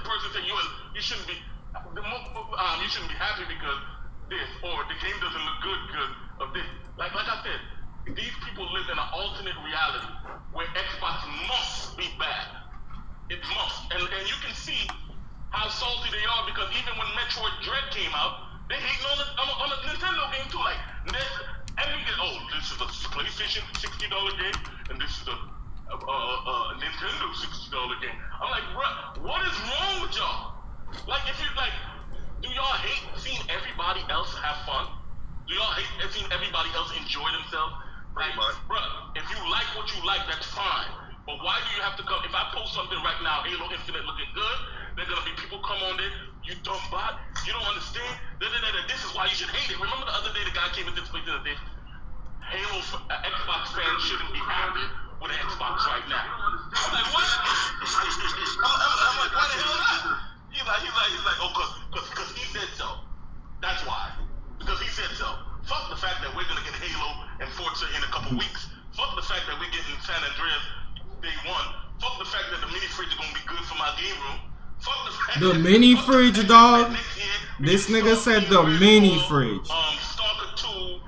person saying you shouldn't be you shouldn't be happy because this or the game doesn't look good of this. Like I said, these people live in an alternate reality where Xbox must be bad. It must, and you can see how salty they are because even when Metroid Dread came out, they hating on a Nintendo game too. Like this, and we get this is a PlayStation $60 game, and this is a Nintendo $60 game. I'm like, bruh, what is wrong with y'all? Like, if you like, do y'all hate seeing everybody else have fun? Do y'all hate seeing everybody else enjoy themselves? Like, bruh, if you like what you like, that's fine. But why do you have to come? If I post something right now, Halo Infinite looking good, there's gonna be people come on there. You dumb bot, you don't understand. This is why you should hate it. Remember the other day the guy came with this place and said, Halo Xbox fans shouldn't be happy with an Xbox right now. I'm like, what? I'm like, why the hell not? He's like, oh, because he said so. That's why. Because he said so. Fuck the fact that we're gonna get Halo and Forza in a couple weeks. Fuck the fact that we're getting San Andreas day one. Fuck the fact that the mini fridge is gonna be good for my game room. Fuck the fact the mini fridge, dog. This nigga said the mini fridge. Stalker 2,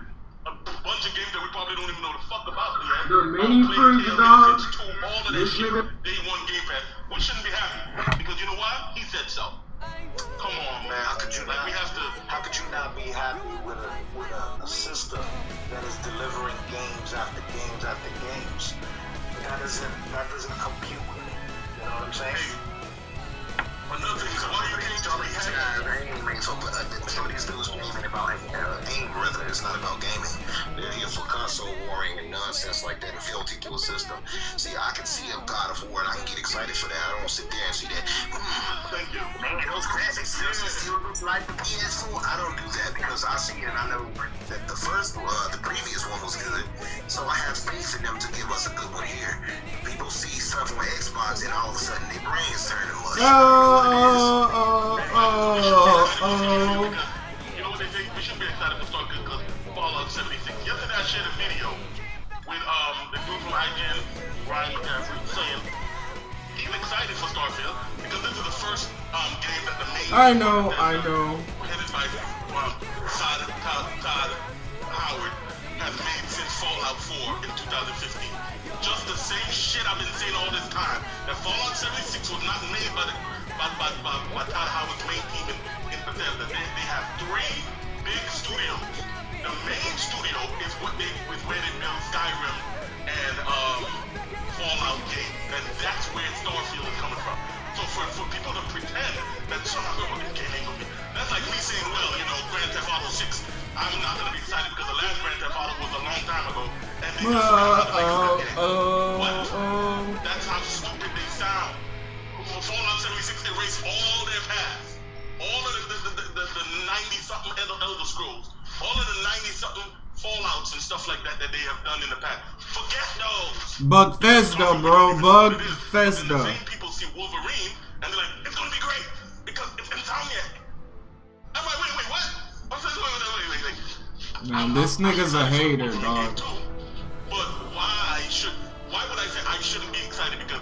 a bunch of games that we probably don't even know the fuck about yet. The mini fridge, dog. All of that This shit, nigga. day one game pass. We shouldn't be happy because you know why? He said so. Come on, man. How could you not be happy with a system that is delivering games after games after games? That doesn't compute with it. You know what I'm saying? Hey, another thing is, why do you think Johnny some of these dudes gaming about game, brother. It's not about gaming. They're here for console warring and nonsense like that and fealty to a system. See, I can see a God of War and I can get excited for that. I don't sit there and see that. Thank you. Man, those graphics still looks like the PS4. I don't do that because I see it and I know that the previous one was good. So I have faith in them to give us a good one here. People see stuff on Xbox and all of a sudden their brains turn to mush. You know what they think? We should be excited for Star because Fallout 76. Yesterday I shared a video with the dude from IGN, Ryan McCaffrey, saying he's excited for Starfield because this is the first game that the main I know. headed by Todd Howard has made since Fallout 4 in 2015. Just the same shit I've been saying all this time. That Fallout 76 was not made by Todd Howard's main team in Bethesda. They have 3 big studios. The main studio is where they build Skyrim and Fallout games, and that's where Starfield is coming from. So for people to pretend that somehow this game ain't gonna be, that's like me saying, well, you know, Grand Theft Auto 6, I'm not gonna be excited because the last Grand Theft Auto was a long time ago, and they just That's how stupid they sound. Fallout 76 erased all their past. All of the 90-something Elder Scrolls. All of the 90-something Fallouts and stuff like that they have done in the past. Forget those. Bethesda, bro. Bethesda. The same people see Wolverine and they're like, it's gonna be great because it's Insomniac. I'm like, wait, what? Wait. Man, this nigga's a hater, dog. But why would I say I shouldn't be excited because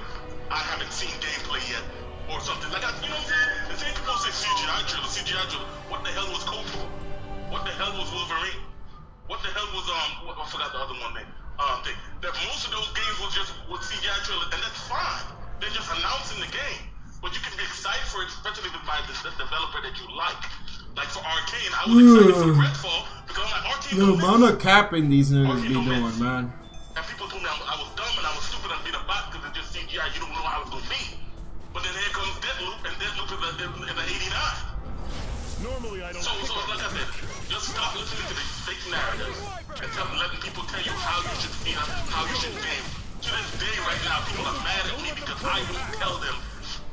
I haven't seen gameplay yet or something? Like, you know what I'm saying? The same people say CGI trailer. What the hell was Kotor? What the hell was Wolverine? What the hell was I forgot the other one name. That most of those games was just with CGI trailers, and that's fine. They're just announcing the game. But you can be excited for it, especially by the developer that you like. Like for Arcane, I was excited for Redfall because I'm like, Arcane. The amount of capping these niggas be doing, man. And people told me I was dumb and I was stupid and being a bot because it's just CGI. You don't know how it's gonna be. But then here comes Deathloop, and Deathloop is an 89. Normally I don't. So like I said, just stop listening to these fake narratives and letting people tell you how you should feel, how you should game. To this day, right now, people are mad at me because I won't tell them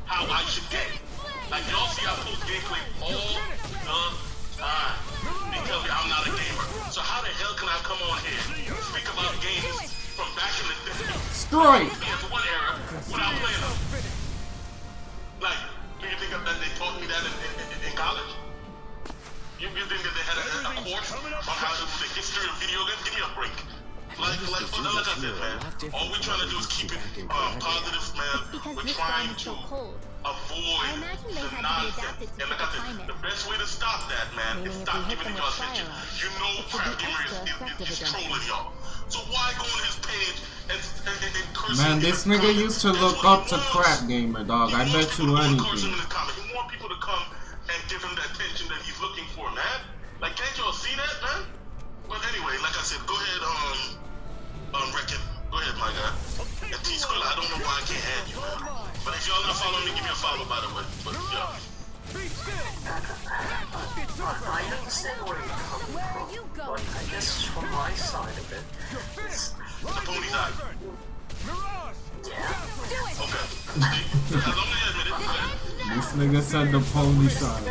how I should game. Like y'all see, I post gameplay all the time. They tell me I'm not a gamer. So how the hell can I come on here speak about games from back in the day? Strike. It's one era without playing them. Like, do you think that they taught me that in college? You think that they had a course on how to the history of video games? Give me a break. like I said, man, all we're trying to do is keep it positive, man. We're trying to avoid the nonsense. And like I said, the best way to stop that, man, is stop giving y'all attention. You know Crap Gamer is trolling y'all. So why go on his page and curse him? Man, this nigga used to look up to Crap Gamer, dog. I bet you anything. He want people to come and give him the attention that he's looking for, man. Like, can't y'all see that, man? But anyway, like I said, go ahead, Reckon. Go ahead, my guy. And T-Squilla, I don't know why I can't add you, man. But if y'all not following me, give me a follow, by the way. But, yeah. I understand where you're coming from, but I guess from my side of it, it's... The pony side. Yeah. Okay. As long as you admit it, okay. This nigga said the pony side.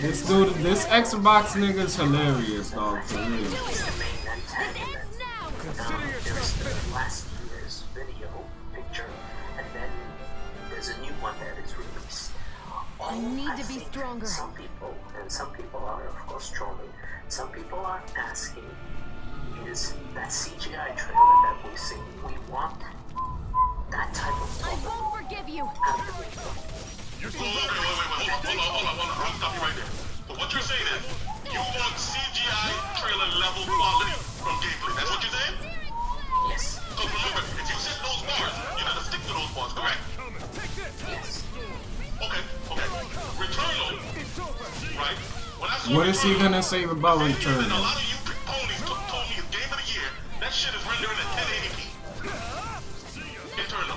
This dude, this Xbox nigga is hilarious, dog, for real. There's the last year's video picture, and then there's a new one that is released. I need to be stronger. Some people are, of course, trolling. Some people are asking, is that CGI trailer that we see, we want that type of I won't forgive you. Wait, hold on. I'll stop you right there. So what you're saying is, you want CGI trailer level quality from gameplay. That's what you're saying? Yes. So remember, if you set those bars, you gotta stick to those bars, correct? Yes. Okay. Returnal, right? When I saw What is he gonna say about and a Returnal? lot of you ponies told me it's game of the year. That shit is rendering at 1080p. Eternal.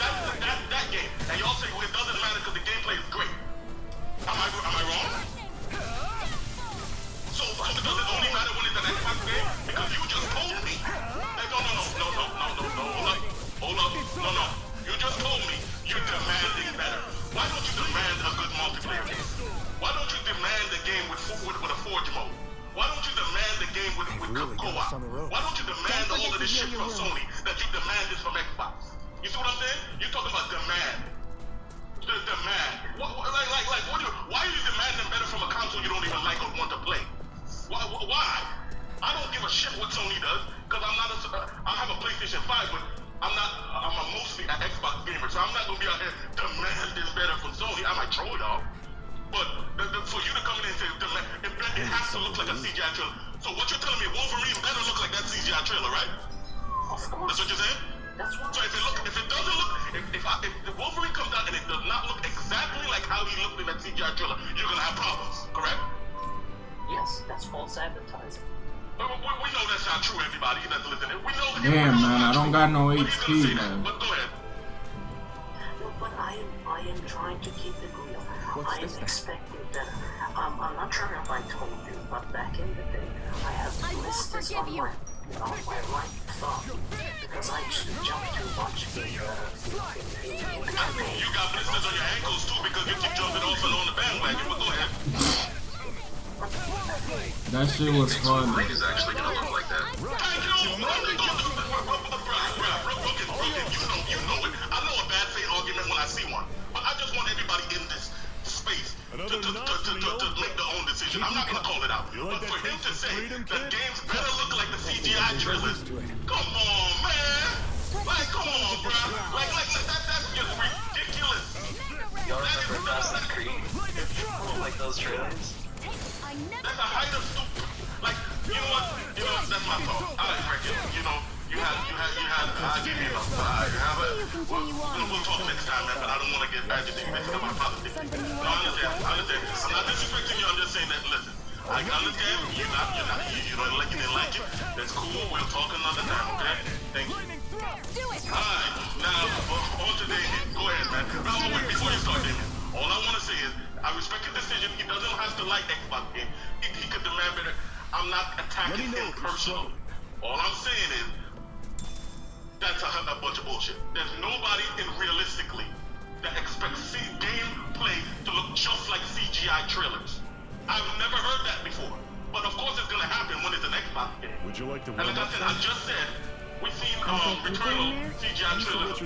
That game. And y'all say, well, it doesn't matter because the gameplay is great. Am I wrong? So does it only matter when it's an Xbox game? Because you just told me. Hey, no. Hold up. No. You just told me you're demanding better. Why don't you demand a good multiplayer game? Why don't you demand a game with a Forge mode? Why don't you demand a game with co-op? Why don't you demand all of this shit from Sony that you demanded from Xbox? You see what I'm saying? You're talking about demand. The demand. Why are you demanding better from a console you don't even like or want to play? Why? I don't give a shit what Sony does, because I have a PlayStation 5, but I'm mostly an Xbox gamer, so I'm not gonna be out here demand this better from Sony. I might troll y'all, but for you to come in and say demand, it has to look like a CGI trailer. So what you're telling me, Wolverine better look like that CGI trailer, right? Of course. That's what you're saying? That's what. So if it doesn't look, if the Wolverine comes out and it does not look exactly like how he looked in that CGI trailer, you're gonna have problems, correct? Yes, that's false advertising. We know that's not true, everybody that's listening. We know. Damn, man, I don't got no But he's gonna say HP, that. man. But go ahead. No, but I am trying to keep it real. I am expecting better. I'm not sure if I told you, but back in the day, I have blisters on my right thumb because I used to jump too much in the campaign. You got blisters on your ankles too because you keep jumping off and on the bandwagon. But go ahead. That shit was fun. Leg is actually gonna look like that. You know it. I know a bad faith argument when I see one, but I just want everybody in this space to make their own decision. I'm not gonna call it out, but for him to say that games better look like the CGI trailers, come on, man. Like, come on, bro. That's just ridiculous. Y'all remember Fast and Creed? Like those trailers? That's a height of stupid. Like, you know what? That's my fault. I reckon, you had, I'll give you enough. We'll talk next time, man, but I don't want to get agitated because of my politics. No, I understand. I'm not disrespecting you, I'm just saying that, listen, I understand, you didn't like it. That's cool, we'll talk another time, okay? Thank you. Alright, now, on to Damien. Go ahead, man. No, wait, before you start, Damien, all I want to say is, I respect your decision. He doesn't have to like Xbox game. He could demand better. I'm not attacking him personally. All I'm saying is, that's a bunch of bullshit. There's nobody realistically that expects gameplay to look just like CGI trailers. I've never heard that before. But of course it's gonna happen when it's an Xbox game. Would you like to And warm like I up? said, I just said, we've seen Returnal CGI trailers the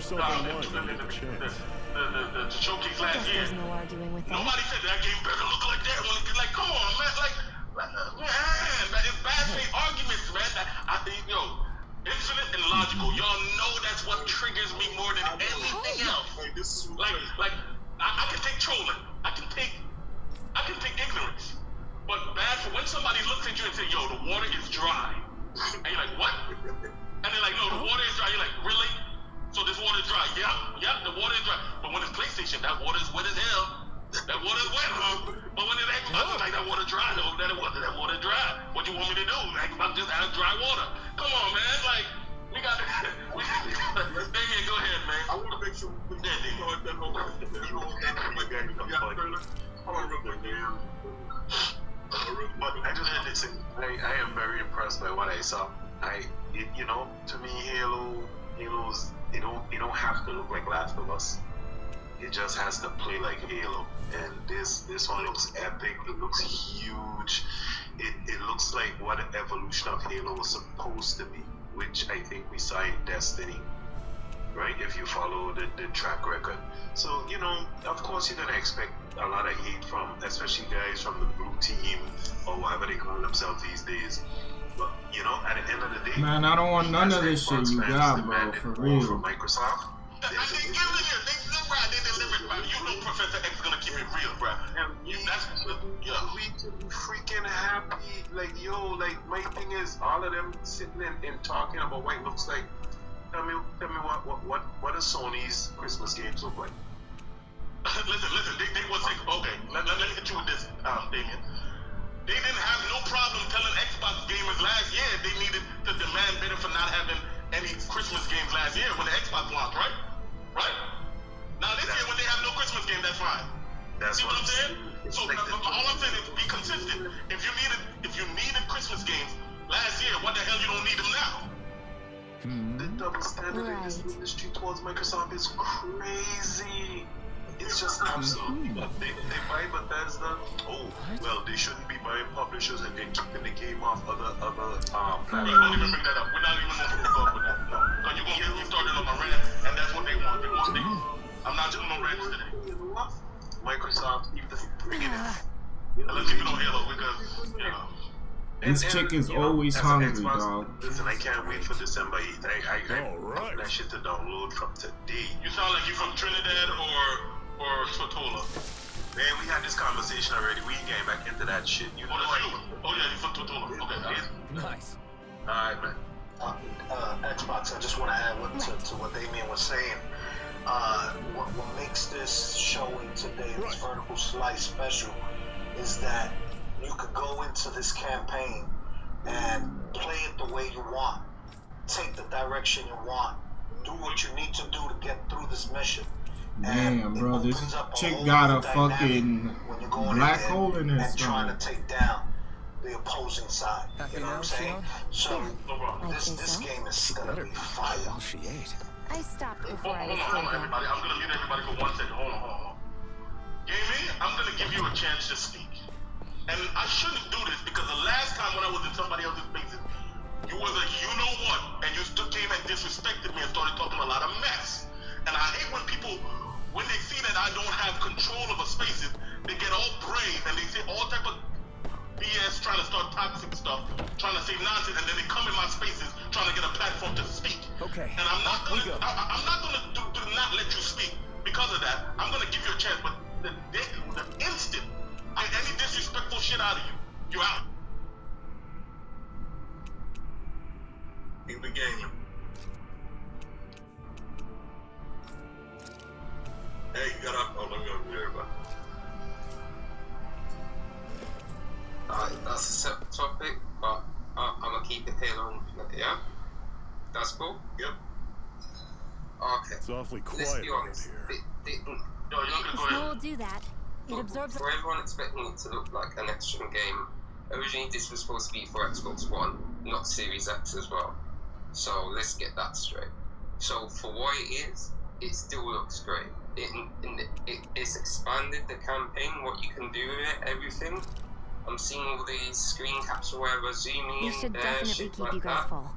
showcase last year. There's no arguing with that. Nobody said that game better look like that. Like, come on, man. Man, it's bad faith arguments, man. I think, yo, infinite and logical. Y'all know that's what triggers me more than anything else. Like, I can take trolling. I can take ignorance. But bad for when somebody looks at you and say, yo, the water is dry. And you're like, what? And they're like, no, the water is dry. You're like, really? So this water is dry? Yeah, the water is dry. But when it's PlayStation, that water is wet as hell. That water is wet, huh? But when it's Xbox, it's like that water dry though. That water dry. What you want me to do? Xbox just has dry water. Come on, man. Like, we got Damien, go ahead, man. I want to make sure we Yeah, But I just had to say, I am very impressed by what I saw. You know, to me, Halo's, it don't have to look like Last of Us. It just has to play like Halo. And this one looks epic. It looks huge. It looks like what an evolution of Halo was supposed to be, which I think we saw in Destiny, right? If you follow the track record. So, you know, of course you're gonna expect a lot of hate from, especially guys from the blue team or whatever they call themselves these days. But, you know, at the end of the day, Man, I don't want none of this shit you got, bro, for real. From Microsoft. I think they delivered, bro. You know Professor X is gonna keep it real, bro. We to be freaking happy. Like, yo, like, my thing is, all of them sitting and talking about what it looks like. Tell me what does Sony's Christmas games look like? Listen, they was like, okay, let me hit you with this, Damien. They didn't have no problem telling Xbox gamers last year they needed to demand better for not having any Christmas games last year when the Xbox launched, right? Right? Now this year when they have no Christmas game, that's fine. That's See what I'm saying? So like all I'm saying is be consistent. If you needed Christmas games last year, what the hell you don't need them now? The double standard in this industry towards Microsoft is crazy. It's just absolutely. They buy Bethesda. Oh, well, they shouldn't be buying publishers and then keeping the game off other platforms. We don't even bring that up. We're not even going to move up with that. No. Because you're going to get me started on my rant, and that's what they want. They want things. I'm not doing no rants today. Microsoft, keep the bringing it. Let's keep it on Halo because, you know. This chick is always hungry, dog. Listen, I can't wait for December 8th. I Alright. that shit to download from today. You sound like you from Trinidad or Sotola. Man, we had this conversation already. We ain't getting back into that shit. You know you? Oh yeah, you from Totola. Okay, Nice. Alright, man. Xbox, I just want to add to what Damien was saying. What makes this showing today, this vertical slice special, is that you could go into this campaign and play it the way you want, take the direction you want, do what you need to do to get through this mission. Damn, bro, this chick got a fucking black hole in her and trying stomach. to take down the opposing side. You know what I'm saying? So this game is gonna be fire. She ate. I stopped before I was Hold on, full. everybody. I'm gonna mute everybody for 1 second. Hold on. Gaming, I'm gonna give you a chance to speak. And I shouldn't do this because the last time when I was in somebody else's spaces, you was a you know what, and you still came and disrespected me and started talking a lot of mess. And I hate when people, when they see that I don't have control of a spaces, they get all brave and they say all type of BS, trying to start toxic stuff, trying to say nonsense, and then they come in my spaces trying to get a platform to speak. Okay. And I'm not gonna do not let you speak because of that. I'm gonna give you a chance, but the instant I get any disrespectful shit out of you, you're out. Keep the game. Hey, you got up. Oh, let me go there, everybody. That's a separate topic, but I'm gonna keep it Halo Infinite, yeah? That's cool? Yep. Okay. It's awfully Let's quiet be around honest. here. Yo, you can go Snow ahead. will do that. It absorbs. For everyone expecting it to look like an next-gen game, originally this was supposed to be for Xbox One, not Series X as well. So let's get that straight. So for what it is, it still looks great. It's expanded the campaign, what you can do with it, everything. I'm seeing all these screen caps or whatever, zooming You in should there, definitely shit keep like you guys that. full.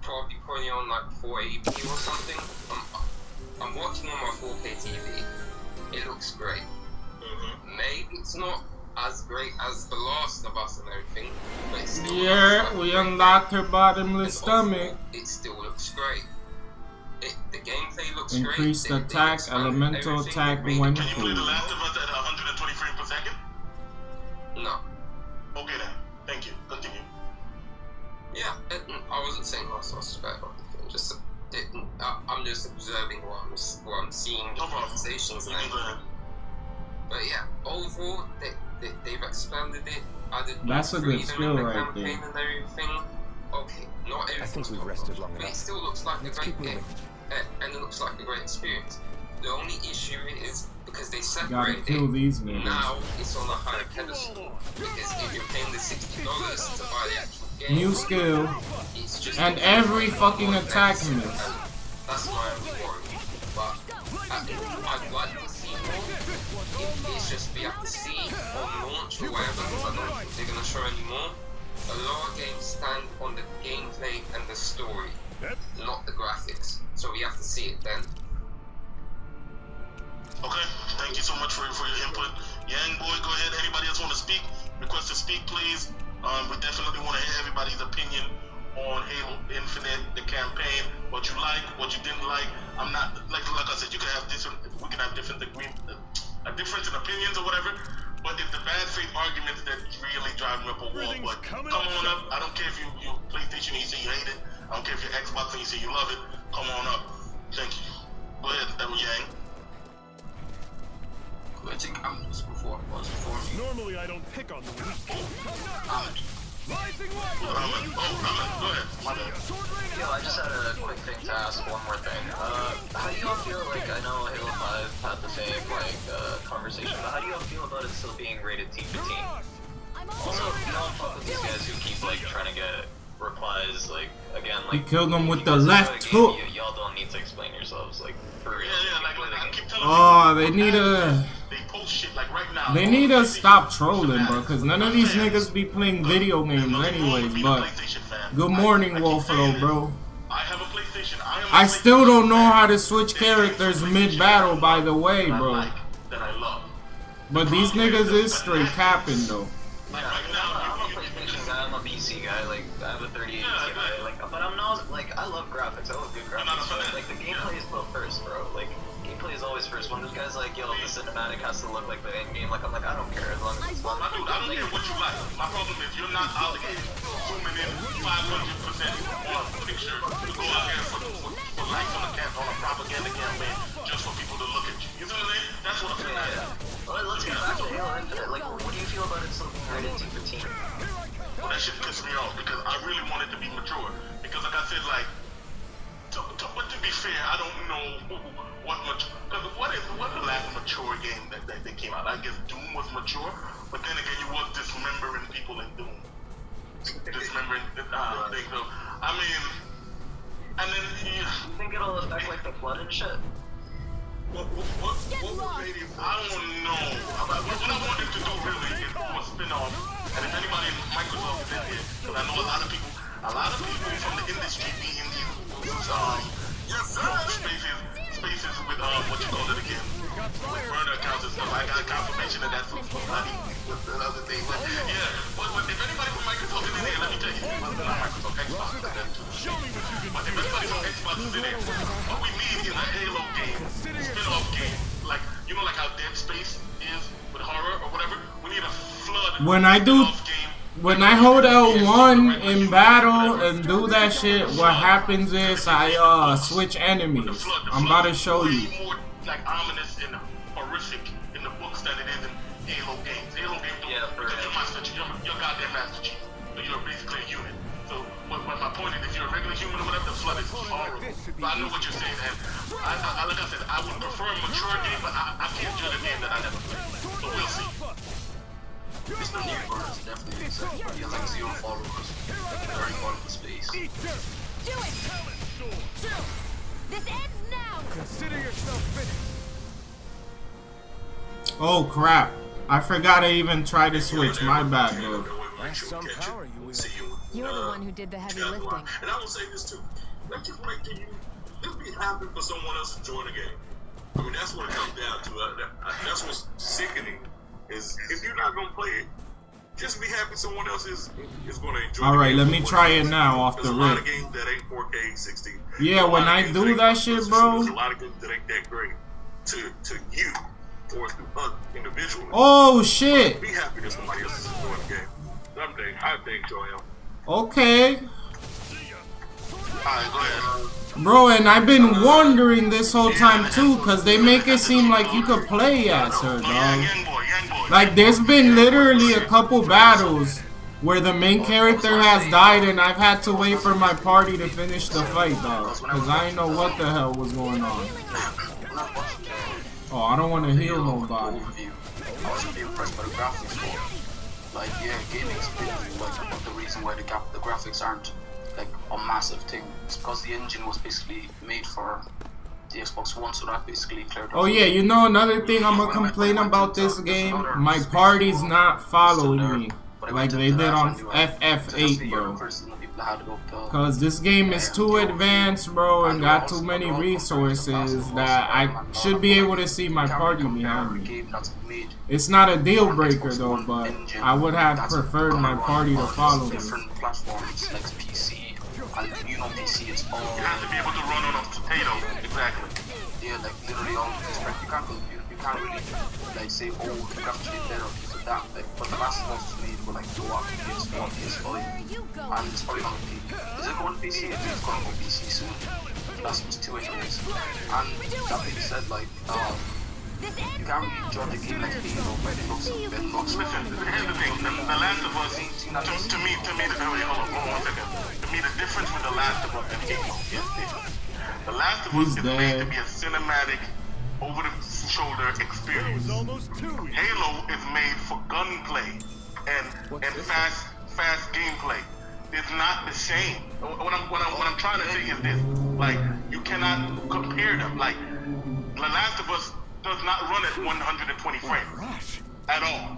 Probably putting on like 480p or something. I'm watching on my 4K TV. It looks great. Maybe it's not as great as The Last of Us and everything, but it still Yeah, we unlocked her bottomless stomach. It still looks great. The gameplay looks Increased great. attack, elemental attack when Can you play The full. Last of Us at 120 frames per second? No. Okay then. Thank you. Continue. Yeah, I wasn't saying Last of Us was bad or anything. Just I'm just observing what I'm seeing, the conversations and everything. But yeah, overall, they've expanded it. Added That's a good freedom skill in the right campaign there. and everything. Okay, not everything. I think we've rested long But it enough. still looks like Let's a great keep game, moving. and it looks like a great experience. The only issue is because they Gotta separated kill it. these niggas. Now it's on a higher pedestal because if you're paying the $60 to buy the actual game, New skill. it's just And every fucking attack miss. That's my only worry. But I'd like to see more. It's just we have to see on launch or whatever, because I don't think they're gonna show any more. A lot of games stand on the gameplay and the story, not the graphics. So we have to see it then. Okay, thank you so much for your input. Yang boy, go ahead. Anybody else want to speak? Request to speak, please. We definitely want to hear everybody's opinion on Halo Infinite, the campaign, what you like, what you didn't like. I'm not like I said, you can have different. We can have different a difference in opinions or whatever. But it's the bad faith arguments that really drive me up a wall. But come on up. I don't care if you PlayStation and you say you hate it. I don't care if you're Xbox and you say you love it. Come on up. Thank you. Go ahead, that was Yang. I think I'm just before me. Normally I don't pick on the weak. Rising Go ahead. My bad. Yo, I just had a quick thing to ask, one more thing. How do you all feel, like, I know Halo 5 had the same, conversation, but how do you all feel about it still being rated team to team? Also, you don't fuck with these guys who keep, trying to get replies, again, We killed them with the you guys left enjoy the hook. game, y'all don't need to explain yourselves, for real. Yeah, I keep telling Oh, they need to. they post shit right now. They need to stop trolling, bro, because none of these niggas be playing video games anyways, but good morning, Wolfalo, bro. I have a PlayStation. I still don't know how to switch characters mid-battle, by the way, bro. That I love. But these niggas is straight capping, though. Like right I'm now, a PlayStation guy, I'm a PC guy, I have a 3080 Ti, but I'm not, I love graphics, I love good graphics, but, the gameplay is built first, bro, gameplay is always first. When this guy's like, yo, the cinematic has to look like the end game, I'm like, I don't care, as long as it's fun. I don't care what you like. My problem is you're not obligated zooming in 500% on a picture to go out here for likes on a propaganda campaign just for people to look at you. You know what I'm saying? That's what I'm saying. Well, let's get back to Halo Infinite. What do you feel about it still being rated team for team? Well, that shit pissed me off because I really wanted to be mature. Because like I said, but to be fair, I don't know because what the last mature game that they came out? I guess Doom was mature, but then again, you was dismembering people in Doom. Dismembering things. So, I mean, and then You think it'll affect, the flood and shit? what maybe, I don't know. What I wanted to do really is do a spin-off, and if anybody in Microsoft is in here, because I know a lot of people from the industry be in these spaces with what you call it again, with burner accounts and stuff. I got confirmation that that's bloody with the other thing. But yeah, but if anybody from Microsoft is in here, let me tell you, well, not Microsoft, Xbox is them too. But if anybody from Xbox is in here, what we need is a Halo game, spin-off game, like how Dead Space is with horror or whatever. We need a flood. When I hold L1 in battle and do that shit, what happens is I switch enemies. I'm about to show you. More ominous and horrific in the books than it is in Halo games. Halo games don't, because you're goddamn Master Chief. So you're basically a unit. So but my point is, if you're a regular human or whatever, the flood is horrible. So I know what you're saying, and like I said, I would prefer a mature game, but I can't judge a game that I never played. So we'll see. Mr. Newbird is definitely excited. He has 0 followers. Very fun in space. Do it! This ends now! Consider yourself finished. Oh crap. I forgot I even tried to switch. My bad, bro. That's some power you wield. You're the one who did the heavy lifting. And I will say this too. Just be happy for someone else to join the game. I mean, that's what it comes down to. That's what's sickening is if you're not gonna play it, just be happy someone else is gonna enjoy. All right, let me try it now off the There's a lot of rip. games that ain't 4K 60. Yeah, when I do that shit, bro. There's a lot of games that ain't that great to you or to us individually. Oh shit. Be happy that somebody else is enjoying the game. Someday, I think so, him. Okay. Alright, go ahead. Bro, and I've been wondering this whole time too, cause they make it seem like you could play as her, No, dog. young boy. Like, there's been literally a couple battles where the main character has died and I've had to wait for my party to finish the fight, dog. Cause I didn't know what the hell was going on. Oh, I don't want to heal nobody. I was really impressed by the graphics, though. Like, yeah, gaming is big, like, the reason why the graphics aren't, like, a massive thing. It's because the engine was basically made for the Xbox One, so that basically cleared up. Oh yeah, you know another thing I'm gonna complain about this game? My party's not following me like they did on FF8, bro. Cause this game is too advanced, bro, and got too many resources that I should be able to see my party behind me. It's not a deal breaker though, but I would have preferred my party to follow me. Different platforms like PC, and you know PC, it's all. You have to be able to run on a potato. Exactly. Yeah, like literally all this. You can't really like say, oh, the graphics are better because of that. Like, but the last of us made were like go up PS4, PS5, and it's probably gonna be. Is it going to PC? I think it's going to go PC soon. Last was 2 anyways. And that being said, like, you can't really judge the game like Halo by the looks of it. Listen, here's the thing. The Last of Us, to me, hold on 1 second. To me, the difference with The Last of Us and Halo is this. The Last of Us is made to be a cinematic, over-the-shoulder experience. Halo is made for gunplay and fast gameplay. It's not the same. What I'm trying to say is this: like, you cannot compare them. Like, The Last of Us does not run at 120 frames at all.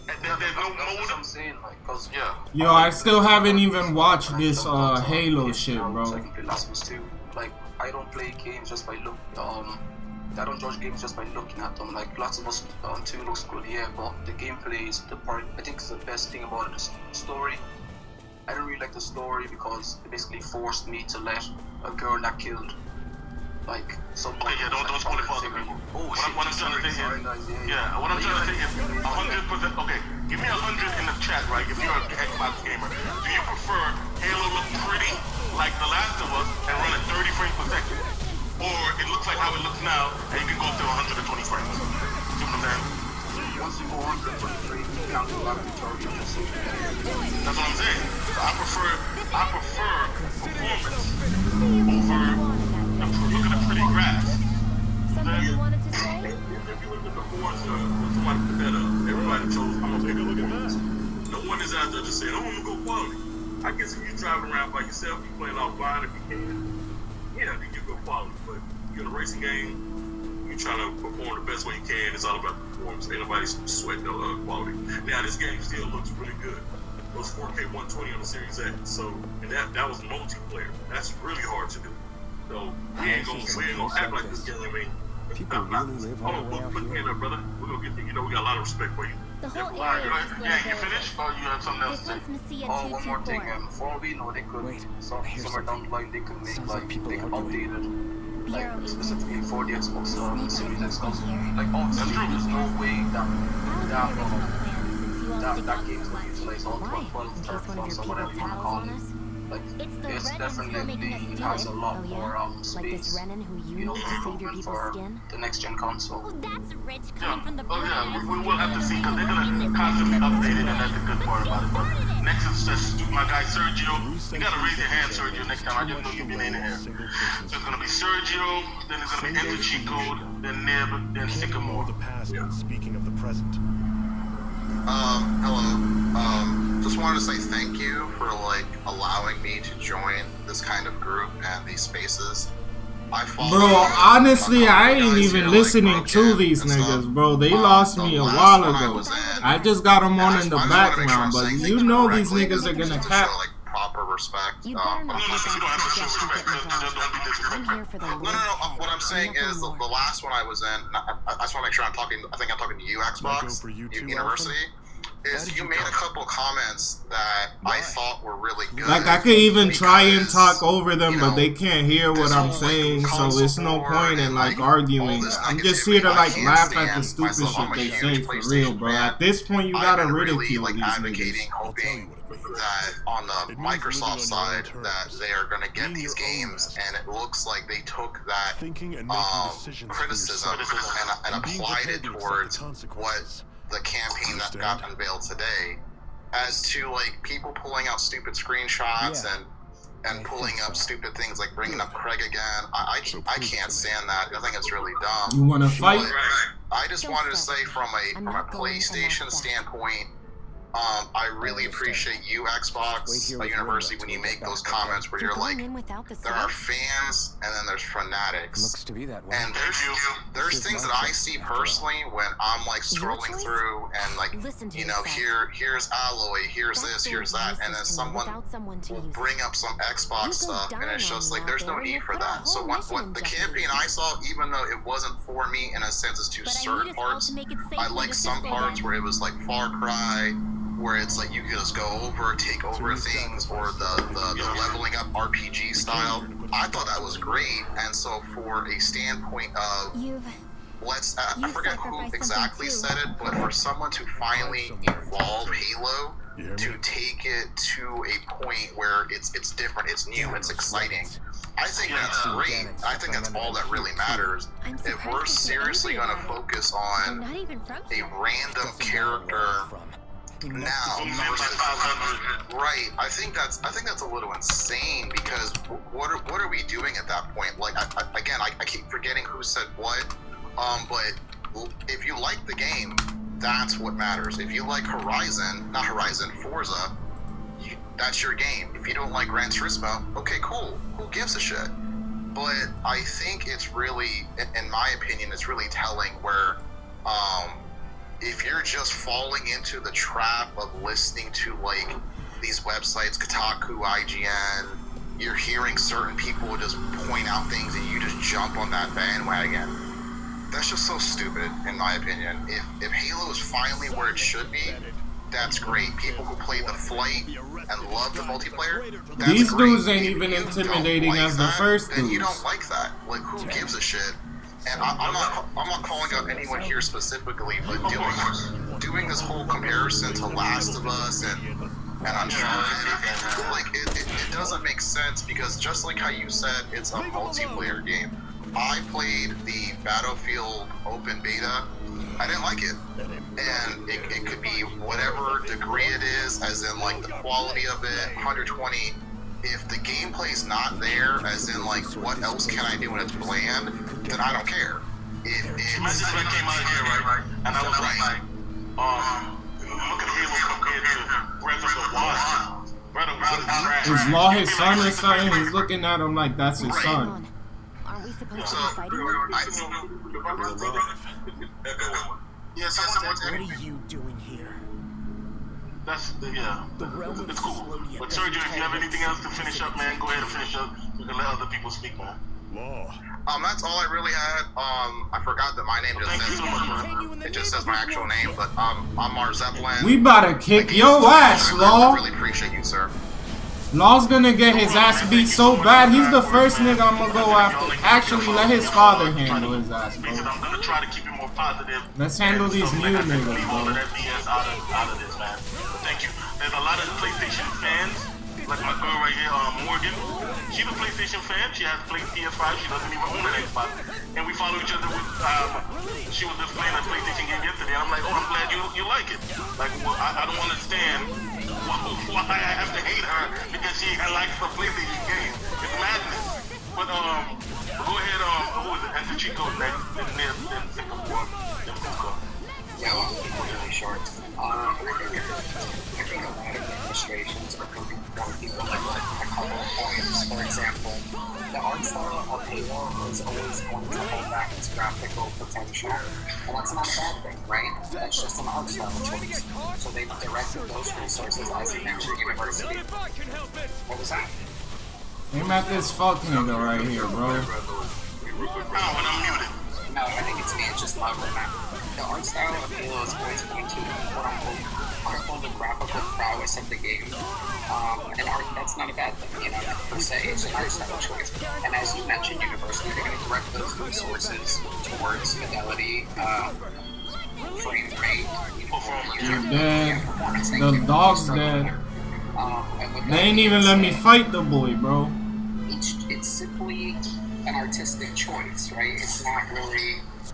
There's no mode. I'm saying, like, cause Yo, I still haven't even watched this Halo shit, bro. I can play Last of Us 2. Like, I don't play games just by I don't judge games just by looking at them. Like, Last of Us 2 looks good, yeah, but the gameplay is the part. I think it's the best thing about it. The story. I don't really like the story because it basically forced me to let a girl that killed, like, someone. Okay, yeah, don't spoil it for other people. What I'm trying to say is, what I'm trying to say is 100%. Okay, give me 100 in the chat, right? If you're an Xbox gamer, do you prefer Halo look pretty like The Last of Us and run at 30 frames per second, or it looks like how it looks now and you can go up to 120 frames? See what I'm saying? Once you go 123, you can't go back to 30. That's what I'm saying. So I prefer performance over look at the pretty grass. Something you wanted to say? If you look at the boards, somebody put that up. Everybody chose, I'm gonna take a look at this. No one is out there just saying, oh, I'm gonna go quality. I guess if you're driving around by yourself, you're playing offline if you can. Yeah, then you go quality. But you're in a racing game, you're trying to perform the best way you can. It's all about the performance. Ain't nobody sweating no quality. Now, this game still looks really good. It was 4K 120 on the Series X. So, and that was multiplayer. That's really hard to do. So we ain't gonna act like this game ain't. People really live all the way out Put me in there, brother. We're gonna get you know we got a lot of respect for you. The whole All right, area is yeah, you finished, or you have something else to say? Oh, one more thing. For all we know, they could somewhere down the line they could make like they could update it, like specifically for the Xbox Series X. Like obviously, there's no way that game's gonna utilize all 12 teraflops or whatever you wanna call it. Like, it's definitely has a lot more space, you know, improvement for the next gen console. We will have to see because they're gonna constantly update it, and that's the good part about it. But next is just my guy Sergio. You gotta raise your hand, Sergio. Next time, I just know you've been in here. So it's gonna be Sergio, then it's gonna be Enter Cheat Code, then Nib, then Sycamore. The past, speaking of the present. Hello. Just wanted to say thank you for like allowing me to join this kind of group and these spaces. Bro, honestly, I ain't even listening to these niggas, bro. They lost me a while ago. I just got them on in the background, but you know these niggas are gonna cap. respect. You But better I'm not not be saying you don't have to show suggesting respect. get Just don't be involved. I'm disrespectful. here for the no. Lord's What I'm saying Nothing is more. the last one I was in. And I just want to make sure I'm talking. I think I'm talking to you, Xbox for you too, University. Why Is did you you made a come? couple comments that I thought were really good. Like I could even try and because, talk over them, you but know, they can't hear what this I'm whole, saying, so console it's no war point in and, like all arguing. this I'm just negativity, here to I like can't laugh at the stand stupid myself. I'm shit a they huge say for real, PlayStation bro. fan. At this point, you I've gotta been really ridicule like these advocating, niggas. hoping that on the Microsoft side that they are going to get these games, and it looks like they took that criticism and applied it towards what the campaign that got unveiled today, as to like people pulling out stupid screenshots and pulling up stupid things like bringing up Craig again. I can't stand that. I think it's really dumb. You wanna fight? But I just wanted to say from a PlayStation standpoint, I really appreciate you, Xbox University, when you make those comments where you're like, there are fans and then there's fanatics. Looks to be that way. And there's things that I see personally when I'm like scrolling through and like, you know, here's Alloy, here's this, here's that, and then someone will bring up some Xbox stuff, and it's just like there's no need for that. So what the campaign I saw, even though it wasn't for me in a sense as to certain parts, I like some parts where it was like Far Cry, where it's like you can just go over, take over things, or the leveling up RPG style. I thought that was great, and so for a standpoint of I forget who exactly said it, but for someone to finally evolve Halo, to take it to a point where it's different, it's new, it's exciting. I think that's great. I think that's all that really matters. If we're seriously going to focus on a random character now versus right, I think that's a little insane, because what are we doing at that point? Like I keep forgetting who said what, but if you like the game, that's what matters. If you like Forza, that's your game. If you don't like Gran Turismo, okay, cool. Who gives a shit? But I think it's really, in my opinion, it's really telling where if you're just falling into the trap of listening to like these websites, Kotaku, IGN, you're hearing certain people just point out things and you just jump on that bandwagon. That's just so stupid, in my opinion. If Halo is finally where it should be, that's great. People who play the Flight and love the multiplayer, that's these great. dudes ain't If even you intimidating don't like as the that, first then dudes. you don't like that. Like, who gives a shit? And I'm not calling out anyone here specifically, but doing this whole comparison to Last of Us and Uncharted, like it doesn't make sense, because just like how you said, it's a multiplayer game. I played the Battlefield open beta. I didn't like it, and it could be whatever degree it is, as in like the quality of it, 120. If the gameplay's not there, as in like what else can I do when it's bland, then I don't care. If it's imagine if I came out here, right, and I was like, look at Halo compared to Breath of the Wild. Breath of the Wild is Is Law his son or something? He's looking at him like that's his son. Aren't we supposed So, to be fighting them? What are you doing here? That's it's cool. But Sergio, if you have anything else to finish up, man, go ahead and finish up. You can let other people speak, man. That's all I really had. I forgot that my name just says it just says my actual name, but I'm Mar Zeppelin. We about to kick your ass, Law. I really appreciate you, sir. Law's gonna get his ass beat so bad, he's the first nigga I'm gonna go after. Actually, let his father handle his ass, bro. I'm gonna try to keep it more positive. Let's handle these new niggas, Leave all of bro. that BS out of this, man. Thank you. There's a lot of PlayStation fans, like my girl right here, Morgan. She's a PlayStation fan. She has played PS5. She doesn't even own an Xbox. And we follow each other with, she was just playing a PlayStation game yesterday. I'm like, oh, I'm glad you like it. Like, well, I don't understand why I have to hate her because she likes the PlayStation game. It's madness. But, go ahead, who is it? And the Chico next, then Singapore, then Fuka. Yeah, I'll keep it really short. I think a lot of the frustrations are coming from people like a couple of points. for example, the art style of Halo is always going to hold back its graphical potential. And that's not a bad thing, right? That's just an art style choice. So they've directed those resources as an extra university. What was that? Aim at this fuck nigga right here, bro. No, I think it's me, it's just louder than that. The art style of Halo is always going to, quote-unquote, the graphical prowess of the game. And art, that's not a bad thing, you know, per se, it's an art style choice. And as you mentioned, University, they're going to direct those resources towards fidelity, frame rate, You're dead. The dog's dead. They ain't even let me fight the boy, bro. It's simply an artistic choice, right? It's not really a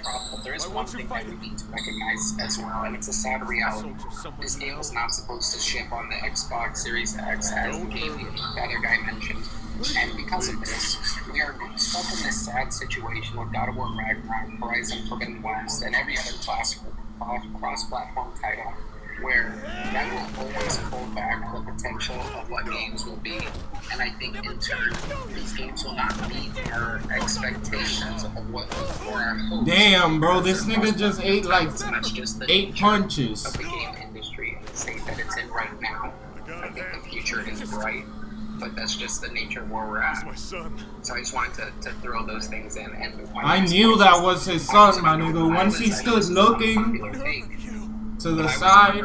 problem, but there is one thing that we need to recognize as well, and it's a sad reality. This game was not supposed to ship on the Xbox Series X, as the game the other guy mentioned, and because of this, we are stuck in this sad situation with God of War Ragnarok, Horizon Forbidden West, and every other cross-platform title, where that will always hold back the potential of what games will be, and I think in turn, these games will not meet our expectations of what or our hopes. Damn, bro, this nigga just ate like 8 punches. Of the game industry and the state that it's in right now. I think the future is bright, but that's just the nature of where we're at. So I just wanted to throw those things in. And I knew that was his son, my nigga. Once he stood looking to the side,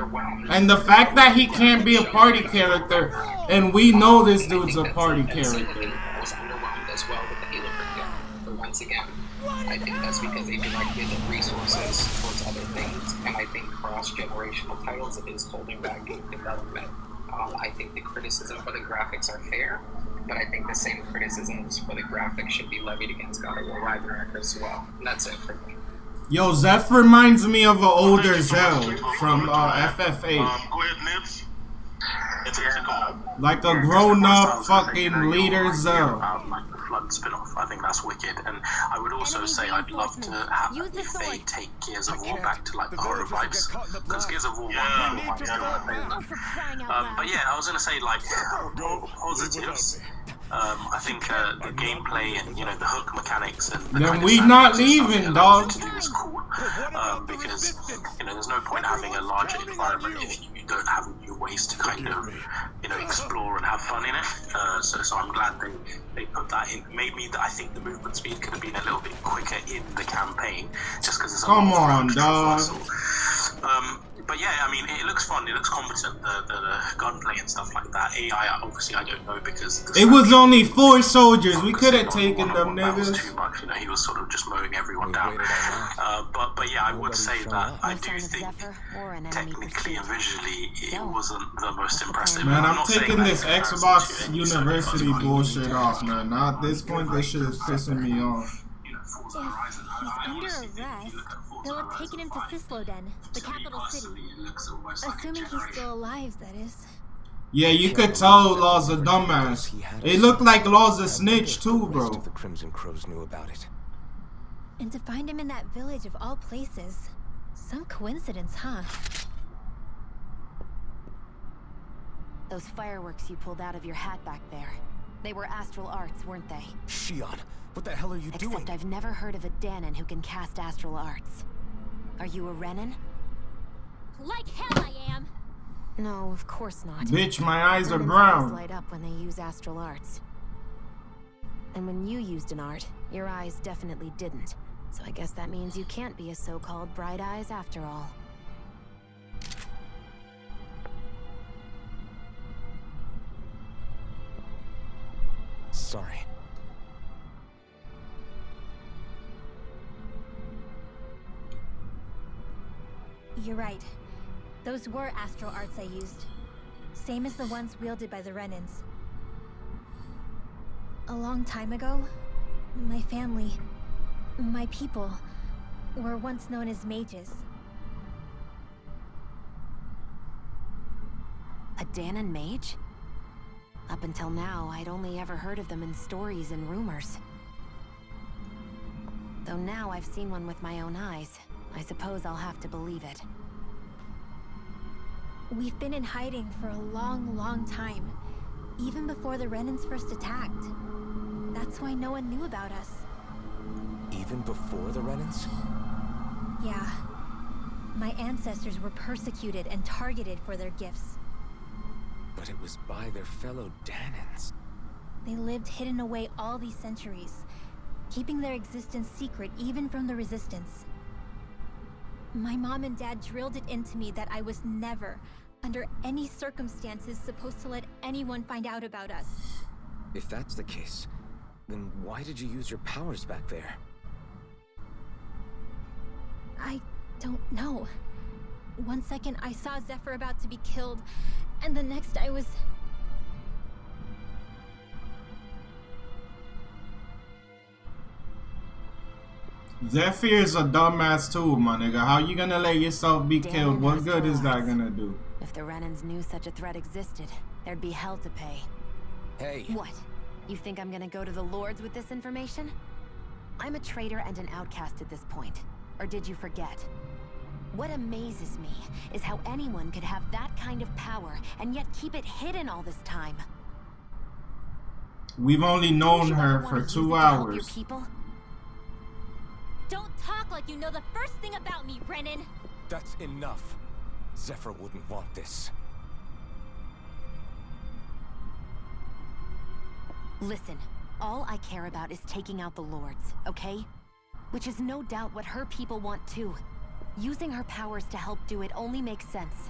and the fact that he can't be a party character, and we know this dude's a party character. I was underwhelmed as well with the Halo Breakdown, but once again, I think that's because they directed resources towards other things, and I think cross-generational titles is holding back game development. I think the criticism for the graphics are fair, but I think the same criticisms for the graphics should be levied against God of War Ragnarok as well. And that's it for me. Yo, Zeph reminds me of an older Zell from FF8. Go ahead, Nibs. Like a grown-up fucking leader Zell. Like the Flood spin-off, I think that's wicked. And I would also say I'd love to have if they take Gears of War back to like the horror vibes, because Gears of War 1 was still my favorite. But yeah, I was gonna say like positives. I think the gameplay and, you know, the hook mechanics and the then we not leaving, dog. To do is cool, because, you know, there's no point having a larger environment if you don't have new ways to kind of, you know, explore and have fun in it. So I'm glad they put that in. Maybe I think the movement speed could have been a little bit quicker in the campaign, just because it's a come on, dog. But yeah, I mean, it looks fun. It looks competent. The gunplay and stuff like that. AI, obviously, I don't know because it was only 4 soldiers. We could have taken them niggas. Too much, you know. He was sort of just mowing everyone down. But yeah, I would say that I do think technically and visually it wasn't the most impressive. Man, I'm taking this Xbox University bullshit off, man. Now at this point, this shit is pissing me off. If he's under arrest, they'll have taken him to Cisloden, the capital city. Assuming he's still alive, that is. Yeah, you could tell Law's a dumbass. It looked like Law's a snitch too, bro. The Crimson Crows knew about it. And to find him in that village of all places. Some coincidence, huh? Those fireworks you pulled out of your hat back there. They were astral arts, weren't they? Shion, what the hell are you doing? Except I've never heard of a Danon who can cast astral arts. Are you a Renan? Like hell I am! No, of course not. Bitch, my eyes are Renan's brown. eyes light up when they use astral arts. And when you used an art, your eyes definitely didn't. So I guess that means you can't be a so-called bright eyes after all. Sorry. You're right. Those were astral arts I used. Same as the ones wielded by the Renans. A long time ago, my family, my people, were once known as mages. A Danon mage? Up until now, I'd only ever heard of them in stories and rumors. Though now I've seen one with my own eyes, I suppose I'll have to believe it. We've been in hiding for a long, long time. Even before the Renans first attacked. That's why no one knew about us. Even before the Renans? Yeah. My ancestors were persecuted and targeted for their gifts. But it was by their fellow Danans. They lived hidden away all these centuries, keeping their existence secret even from the Resistance. My mom and dad drilled it into me that I was never, under any circumstances, supposed to let anyone find out about us. If that's the case, then why did you use your powers back there? I don't know. One second I saw Zephyr about to be killed, and the next I was... Zephyr is a dumbass too, my nigga. How you gonna let yourself be killed? What good is that gonna do? If the Renans knew such a threat existed, there'd be hell to pay. Hey. What? You think I'm gonna go to the Lords with this information? I'm a traitor and an outcast at this point. Or did you forget? What amazes me is how anyone could have that kind of power and yet keep it hidden all this time. We've only known her for 2 hours. Don't talk like you know the first thing about me, Renan! That's enough. Zephyr wouldn't want this. Listen, all I care about is taking out the Lords, okay? Which is no doubt what her people want too. Using her powers to help do it only makes sense.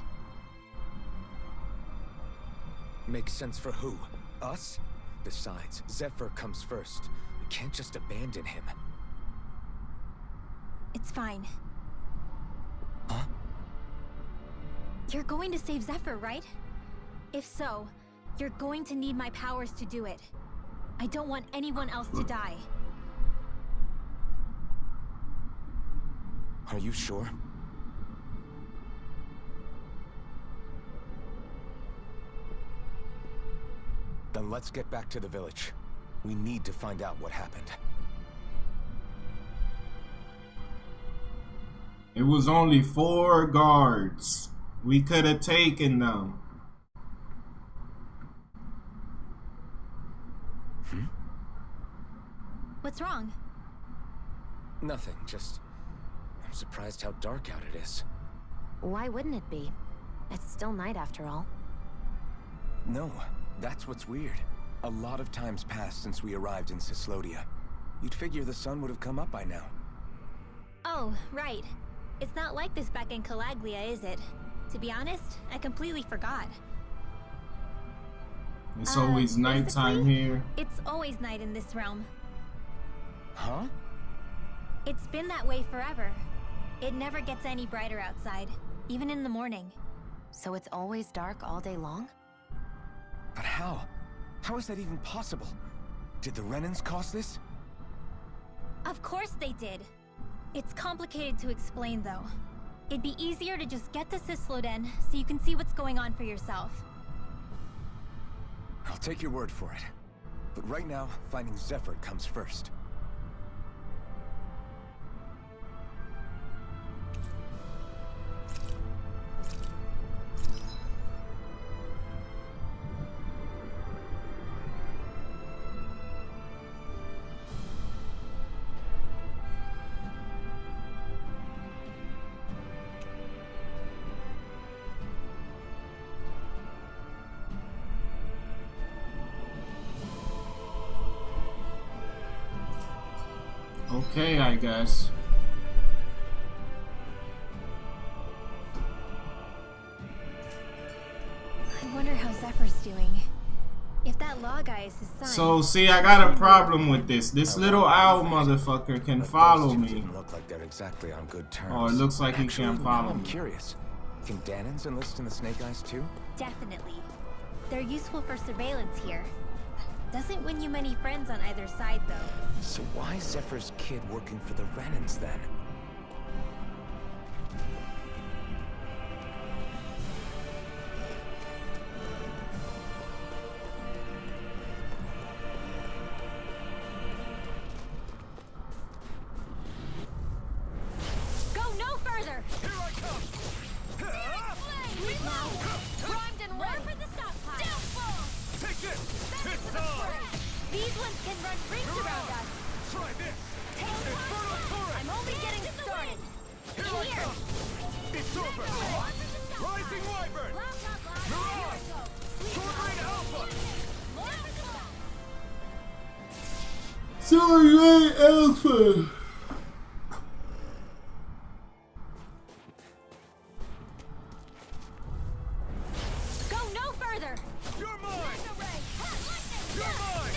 Makes sense for who? Us? Besides, Zephyr comes first. We can't just abandon him. It's fine. Huh? You're going to save Zephyr, right? If so, you're going to need my powers to do it. I don't want anyone else to die. Are you sure? Then let's get back to the village. We need to find out what happened. It was only 4 guards. We could have taken them. What's wrong? Nothing, just... I'm surprised how dark out it is. Why wouldn't it be? It's still night after all. No, that's what's weird. A lot of time's passed since we arrived in Cyslodia. You'd figure the sun would have come up by now. Oh, right. It's not like this back in Calaglia, is it? To be honest, I completely forgot. It's always nighttime here. It's always night in this realm. Huh? It's been that way forever. It never gets any brighter outside, even in the morning. So it's always dark all day long? But how? How is that even possible? Did the Renans cause this? Of course they did. It's complicated to explain, though. It'd be easier to just get to Cysloden, so you can see what's going on for yourself. I'll take your word for it. But right now, finding Zephyr comes first. Okay, I guess. I wonder how Zephyr's doing. If that log eye is his son... So, see, I got a problem with this. This little owl motherfucker can follow me. Look like they're exactly on good terms. Oh, it looks like he can't follow I'm me. curious. Can Danans enlist in the Snake Eyes too? Definitely. They're useful for surveillance here. Doesn't win you many friends on either side, though. So why is Zephyr's kid working for the Renans then? Go no further! Here I come! Sweet now! Primed and ready for the stockpile! Take this! These ones can run rings around us. Try this. Infernal turret. I'm only getting started. Here. It's over. Rising Wyvern. Mirage. Sword Rain Alpha. Sword Rain Alpha. Go no further. You're mine. You're mine.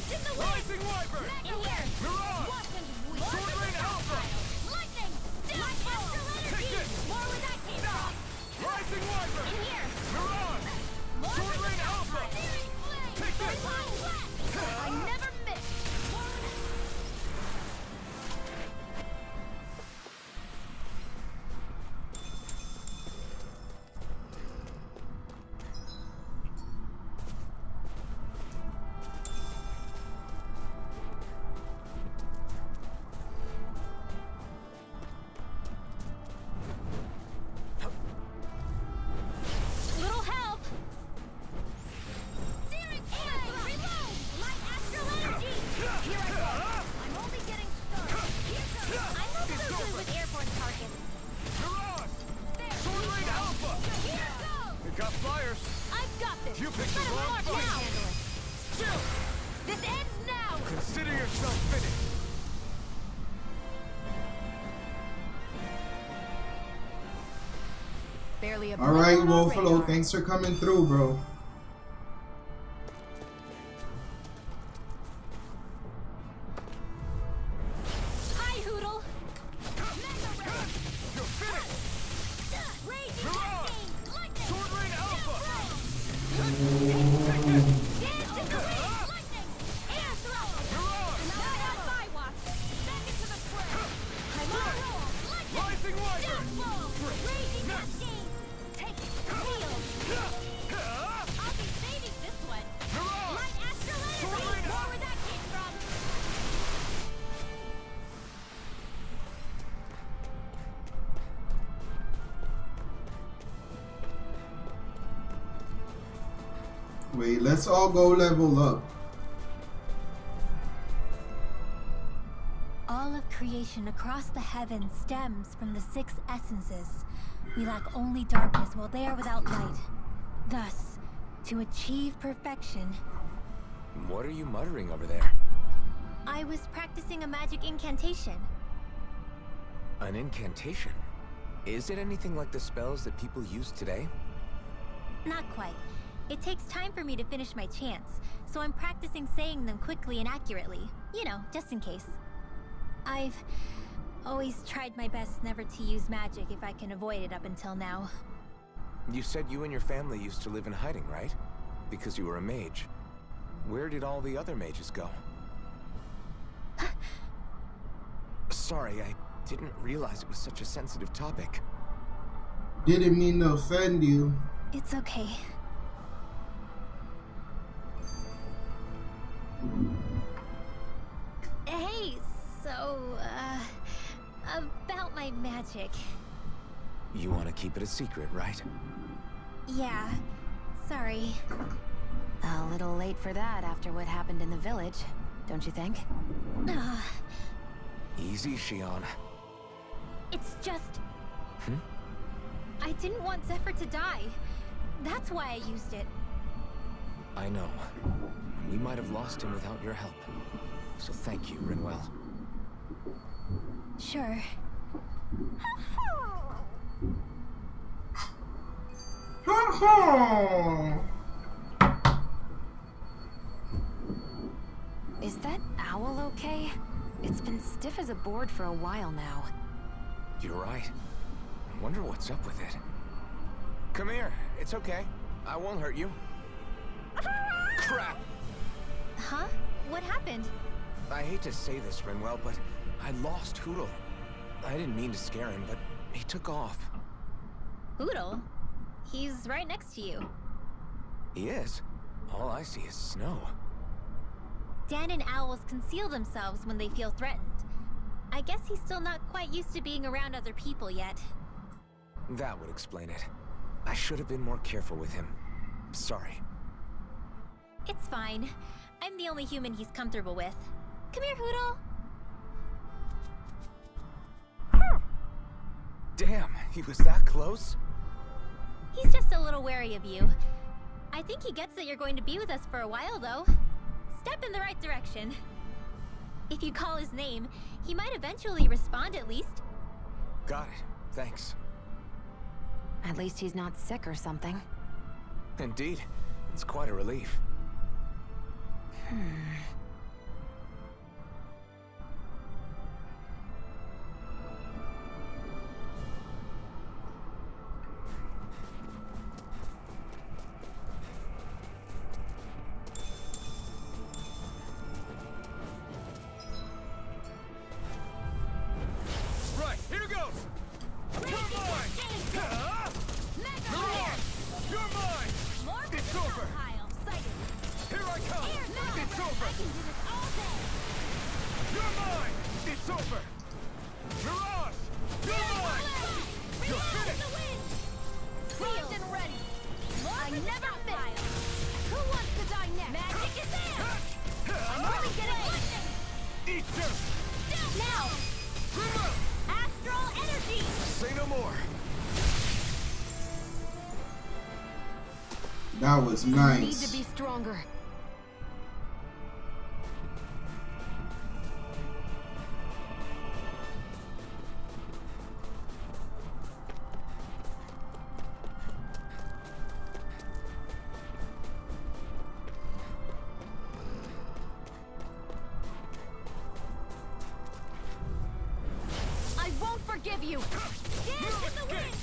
Get in the way. Rising Wyvern. In here. Mirage. Sword Rain Alpha. Lightning. Take it. More where that came from. Rising Wyvern. In here. Mirage. Sword Rain Alpha. Take this. I never miss. Little help. Reload. Light astral energy. Here I go. I'm only getting started. I'm not so good with airborne targets. Mirage. There. Sword Rain Alpha. Here goes. It got flyers. I've got this. You picked the Let 'em wrong march fight. now. Handle it. Still. This ends now. Consider yourself finished. Barely a All right, blip on our Wolfalo, radar. thanks for coming through, bro. Hi, Hoodle. You're finished. Raging Mirage. lightning. Lightning. Sword Rain Alpha. Dance in the wind. Lightning. Air throw. Mirage. Now I have my watch. Back into the fray. I'm on a roll. Lightning. Rising Wyvern. Death blow. Raging cascade. Take it. Wheel. I'll be saving this one. Mirage. Light astral Sword energy. Rain More where that came from. Wait, let's all go level up. All of creation across the heavens stems from the six essences. We lack only darkness while they are without light. Thus, to achieve perfection, What are you muttering over there? I was practicing a magic incantation. An incantation? Is it anything like the spells that people use today? Not quite. It takes time for me to finish my chants, so I'm practicing saying them quickly and accurately. You know, just in case. I've always tried my best never to use magic if I can avoid it up until now. You said you and your family used to live in hiding, right? Because you were a mage. Where did all the other mages go? Sorry, I didn't realize it was such a sensitive topic. Didn't mean to offend you. It's okay. Hey, so, about my magic. You want to keep it a secret, right? Yeah, sorry. A little late for that after what happened in the village, don't you think? Easy, Shion. It's just... I didn't want Zephyr to die. That's why I used it. I know. We might have lost him without your help. So thank you, Rinwell. Sure. Is that owl okay? It's been stiff as a board for a while now. You're right. I wonder what's up with it. Come here. It's okay. I won't hurt you. Crap! Huh? What happened? I hate to say this, Rinwell, but I lost Hoodle. I didn't mean to scare him, but he took off. Hoodle? He's right next to you. He is. All I see is snow. Dan and owls conceal themselves when they feel threatened. I guess he's still not quite used to being around other people yet. That would explain it. I should have been more careful with him. Sorry. It's fine. I'm the only human he's comfortable with. Come here, Hoodle. Damn, he was that close? He's just a little wary of you. I think he gets that you're going to be with us for a while, though. Step in the right direction. If you call his name, he might eventually respond at least. Got it. Thanks. At least he's not sick or something. Indeed. It's quite a relief. Right, here goes! You're mine! You're mine! It's over! Here I come! It's over! You're mine! It's over! Mirage! You're mine! You're finished! Primed and ready. I never fail. Who wants to die next? Magic is in. I'm only getting lightning. Eat this! Now, astral energy. Say no more! That was Need nice. to be stronger. I won't forgive you. Dance in the wind.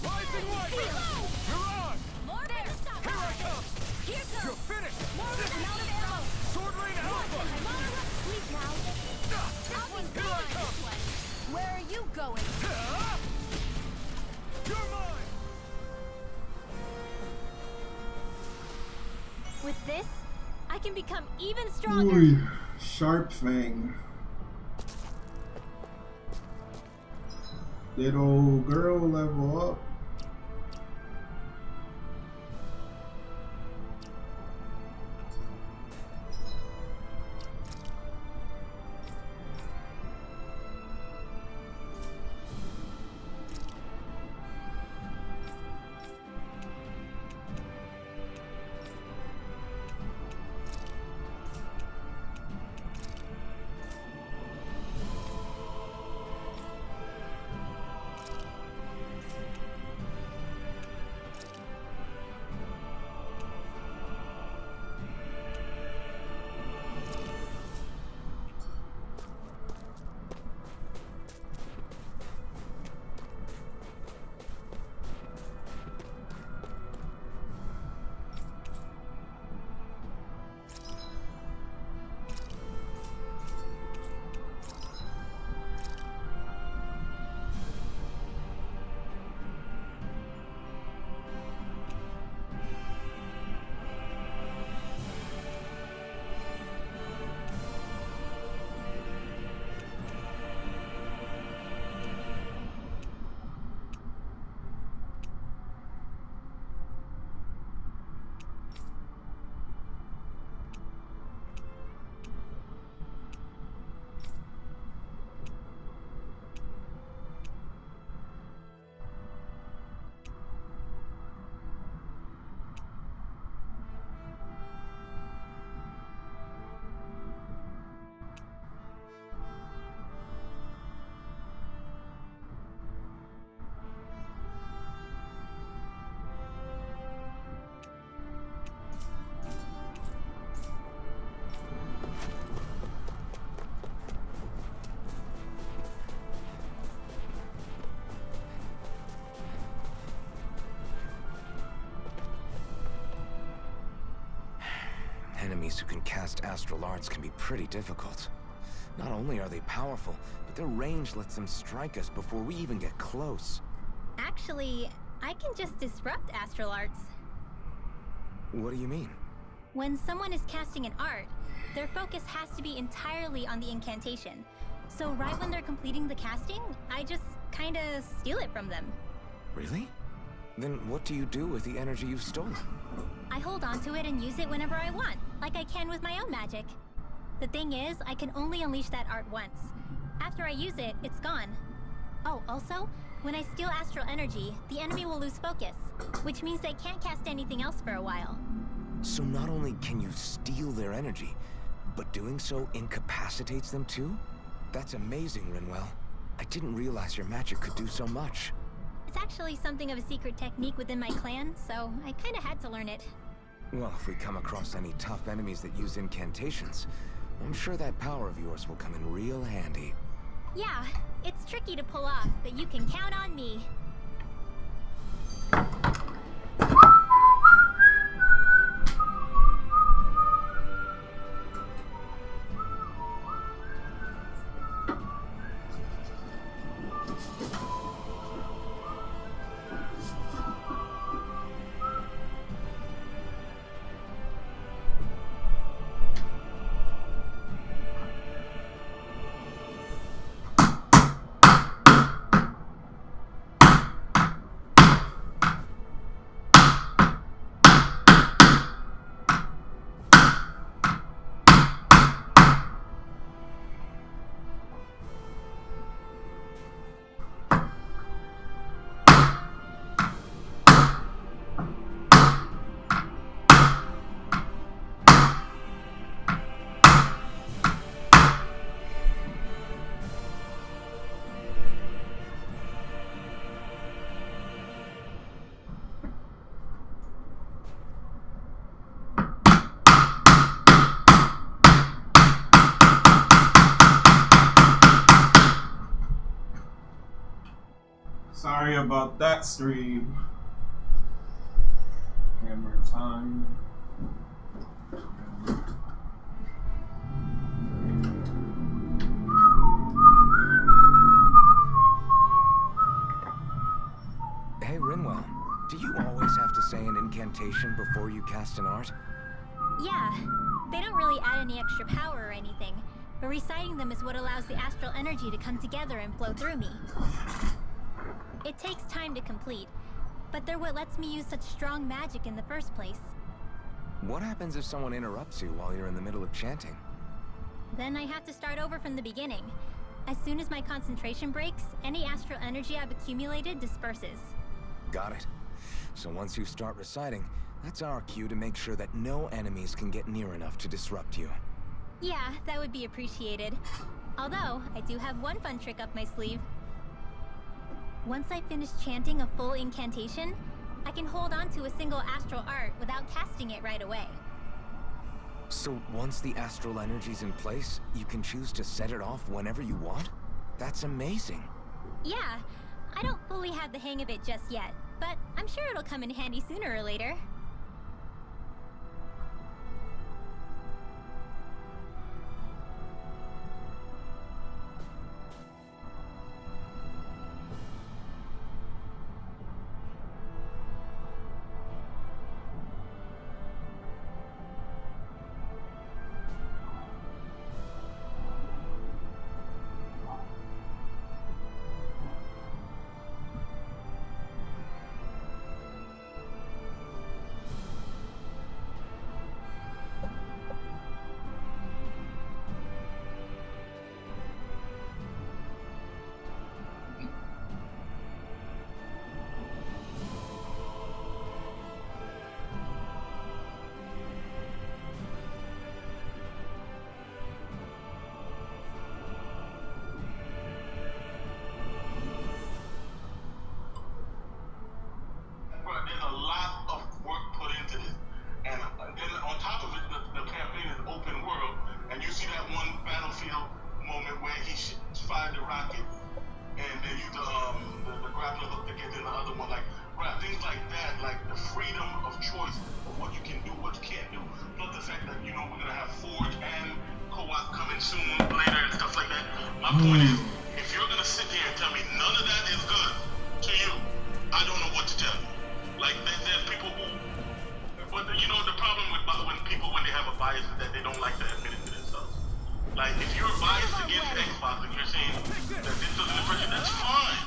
Rise and Rider! Mirage! More better stop. Here I come! Here goes. You're finished! More weapon out of ammo. Sword Rain Alpha! I'm on a rough sleep now. I'll be Here I come! this one. Where are you going? You're mine! With this, I can become even stronger. Ooh, Sharp Fang. Did old girl level up? Enemies who can cast astral arts can be pretty difficult. Not only are they powerful, but their range lets them strike us before we even get close. Actually, I can just disrupt astral arts. What do you mean? When someone is casting an art, their focus has to be entirely on the incantation. So right when they're completing the casting, I just kinda steal it from them. Really? Then what do you do with the energy you've stolen? I hold on to it and use it whenever I want. like I can with my own magic. The thing is, I can only unleash that art once. After I use it, it's gone. Oh, also, when I steal astral energy, the enemy will lose focus, which means they can't cast anything else for a while. So not only can you steal their energy, but doing so incapacitates them too? That's amazing, Rinwell. I didn't realize your magic could do so much. It's actually something of a secret technique within my clan, so I kinda had to learn it. Well, if we come across any tough enemies that use incantations, I'm sure that power of yours will come in real handy. Yeah, it's tricky to pull off, but you can count on me. Sorry about that, stream. Hammer time. Hey, Rinwell, do you always have to say an incantation before you cast an art? Yeah, they don't really add any extra power or anything, but reciting them is what allows the astral energy to come together and flow through me. It takes time to complete, but they're what lets me use such strong magic in the first place. What happens if someone interrupts you while you're in the middle of chanting? Then I have to start over from the beginning. As soon as my concentration breaks, any astral energy I've accumulated disperses. Got it. So once you start reciting, that's our cue to make sure that no enemies can get near enough to disrupt you. Yeah, that would be appreciated. Although, I do have one fun trick up my sleeve. Once I finish chanting a full incantation, I can hold on to a single astral art without casting it right away. So once the astral energy's in place, you can choose to set it off whenever you want? That's amazing. Yeah, I don't fully have the hang of it just yet, but I'm sure it'll come in handy sooner or later. My point is, if you're gonna sit here and tell me none of that is good to you, I don't know what to tell you. Like there's people who, but you know the problem with when people when they have a bias is that they don't like to admit it to themselves. Like if you're biased against Xbox and you're saying that this doesn't impress you, that's fine.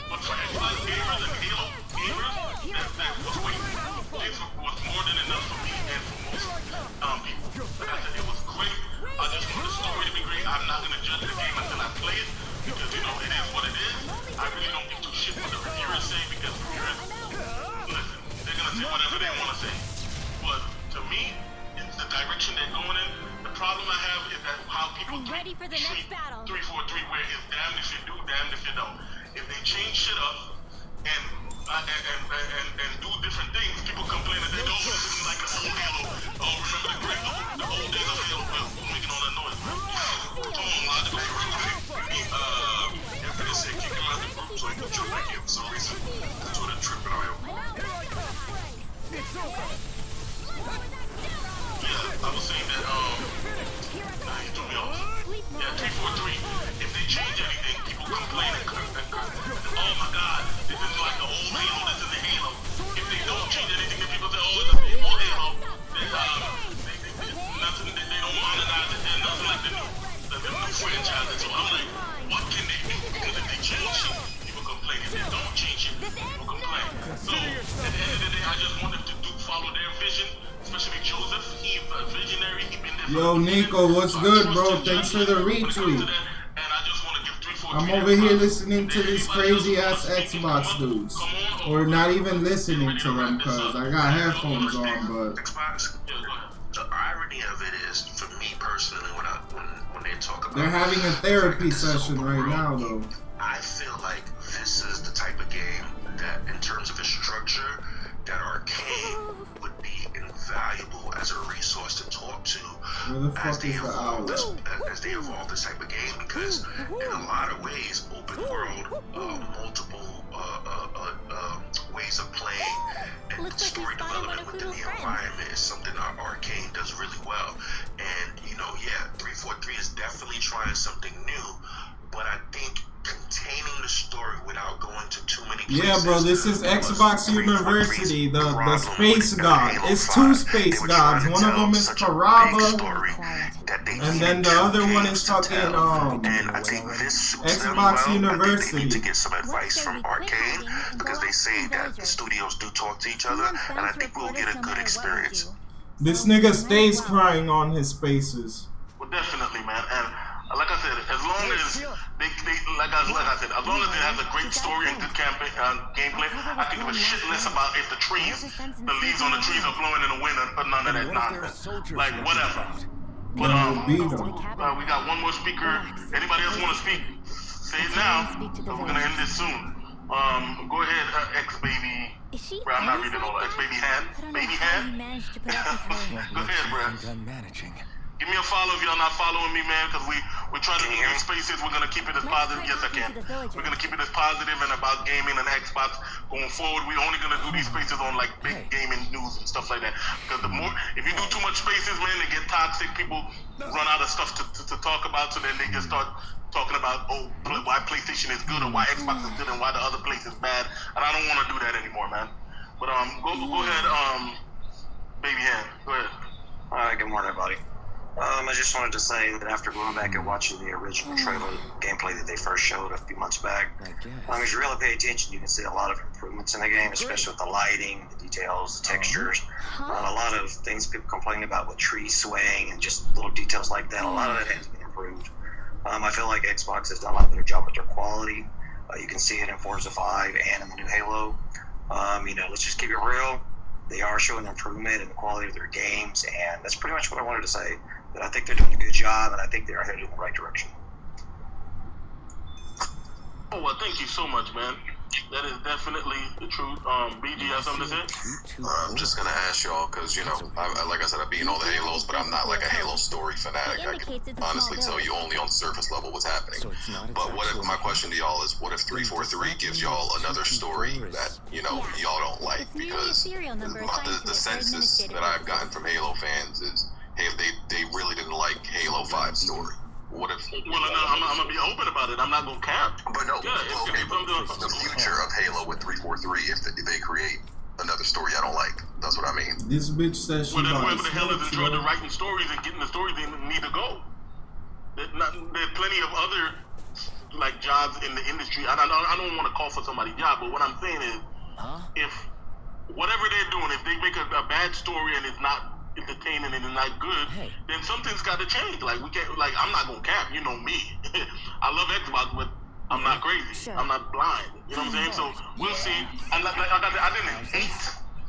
But for Xbox gamers and Halo gamers, that was more than enough for me and for most people. Like I said, it was great. I just want the story to be great. I'm not gonna judge the game until I play it because you know it is what it is. I really don't give two shit what the reviewers say because reviewers, listen, they're gonna say whatever they want to say. But to me, it's the direction they're going in. The problem I have is that how people treat 3-4-3, where it's damned if you do, damned if you don't. If they change shit up and do different things, people complain that they don't listen like an old Halo. Oh, remember the old days of Halo? Well, who's making all that noise? Come on, logical. They say kick him out the group so he can jump back in for some reason. That's what they're tripping on him. Yeah, I was saying that, you threw me off. Yeah, 3-4-3, if they change anything, people complain and oh my god, this is like the old Halo, this is the Halo. If they don't change anything, then people say, oh, it's the old Halo. They don't modernize it, and nothing like the new franchise. So I'm like, what can they do? Because if they change shit, people complain. If they don't change it, people complain. So at the end of the day, I just want them to follow their vision. Especially Joseph, he's a visionary. He been there. Yo, Nico, what's good, bro? Thanks for the retweet. I'm over here listening to these crazy ass Xbox dudes, or not even listening to them because I got headphones on. But the irony of it is, for me personally, when they talk about, they're having a therapy session right now, though. I feel like this is the type of game that, in terms of its structure, that Arcane would be invaluable as a resource to talk to as they evolve this type of game, because in a lot of ways, open world, multiple ways of playing and story development within the environment is something that Arcane does really well. And you know, yeah, 343 is definitely trying something new, but I think containing the story without going to too many places. Yeah, bro, this is Xbox University, the space god. It's two space gods. One of them is Karava, and then the other one is fucking Xbox University. They need to get some advice from Arcane, because they say that the studios do talk to each other, and I think we'll get a good experience. This nigga stays crying on his spaces. Well, definitely, man. And like I said, as long as they like I said, as long as they have a great story and good gameplay, I can give a shit less about if the leaves on the trees are blowing in the wind or none of that nonsense. Like, whatever. But we got one more speaker. Anybody else want to speak? Say it now, because we're gonna end this soon. Go ahead, X-Baby. Bro, I'm not reading all that. X-Baby Hand? Baby Hand? Go ahead, bro. Give me a follow if y'all not following me, man, because we try to do these spaces. We're going to keep it as positive. Yes, I can. We're going to keep it as positive and about gaming and Xbox going forward. We're only going to do these spaces on, like, big gaming news and stuff like that. Because the more, if you do too much spaces, man, they get toxic. People run out of stuff to talk about, so then they just start talking about, oh, why PlayStation is good or why Xbox is good and why the other place is bad. And I don't want to do that anymore, man. But go ahead, Baby Hand. Go ahead. All right, good morning, everybody. I just wanted to say that after going back and watching the original trailer gameplay that they first showed a few months back, if you really pay attention, you can see a lot of improvements in the game, especially with the lighting, the details, the textures, a lot of things people complain about with trees swaying and just little details like that. A lot of that has been improved. I feel like Xbox has done a lot better job with their quality. You can see it in Forza 5 and in the new Halo. Let's just keep it real. They are showing improvement in the quality of their games, and that's pretty much what I wanted to say. That I think they're doing a good job, and I think they're headed in the right direction. Oh, well, thank you so much, man. That is definitely the truth. BG, you have something to say? I'm just going to ask y'all, because, like I said, I've been all the Halos, but I'm not like a Halo story fanatic. I can honestly tell you only on surface level what's happening. But what if, my question to y'all is, what if 343 gives y'all another story that, y'all don't like? Because the census that I've gotten from Halo fans is, hey, they really didn't like Halo 5 story. What if? Well, I'm gonna be open about it. I'm not gonna cap. But no, the future of Halo with 343, if they create another story I don't like, that's what I mean. This bitch says she whoever the hell has enjoyed the writing stories and getting the stories, they need to go. There's plenty of other jobs in the industry. I don't want to call for somebody's job, but what I'm saying is, if whatever they're doing, if they make a bad story and it's not entertaining and not good, then something's got to change. Like we can't. Like I'm not gonna cap. You know me. I love Xbox, but I'm not crazy. I'm not blind. You know what I'm saying? So we'll see. And like I didn't hate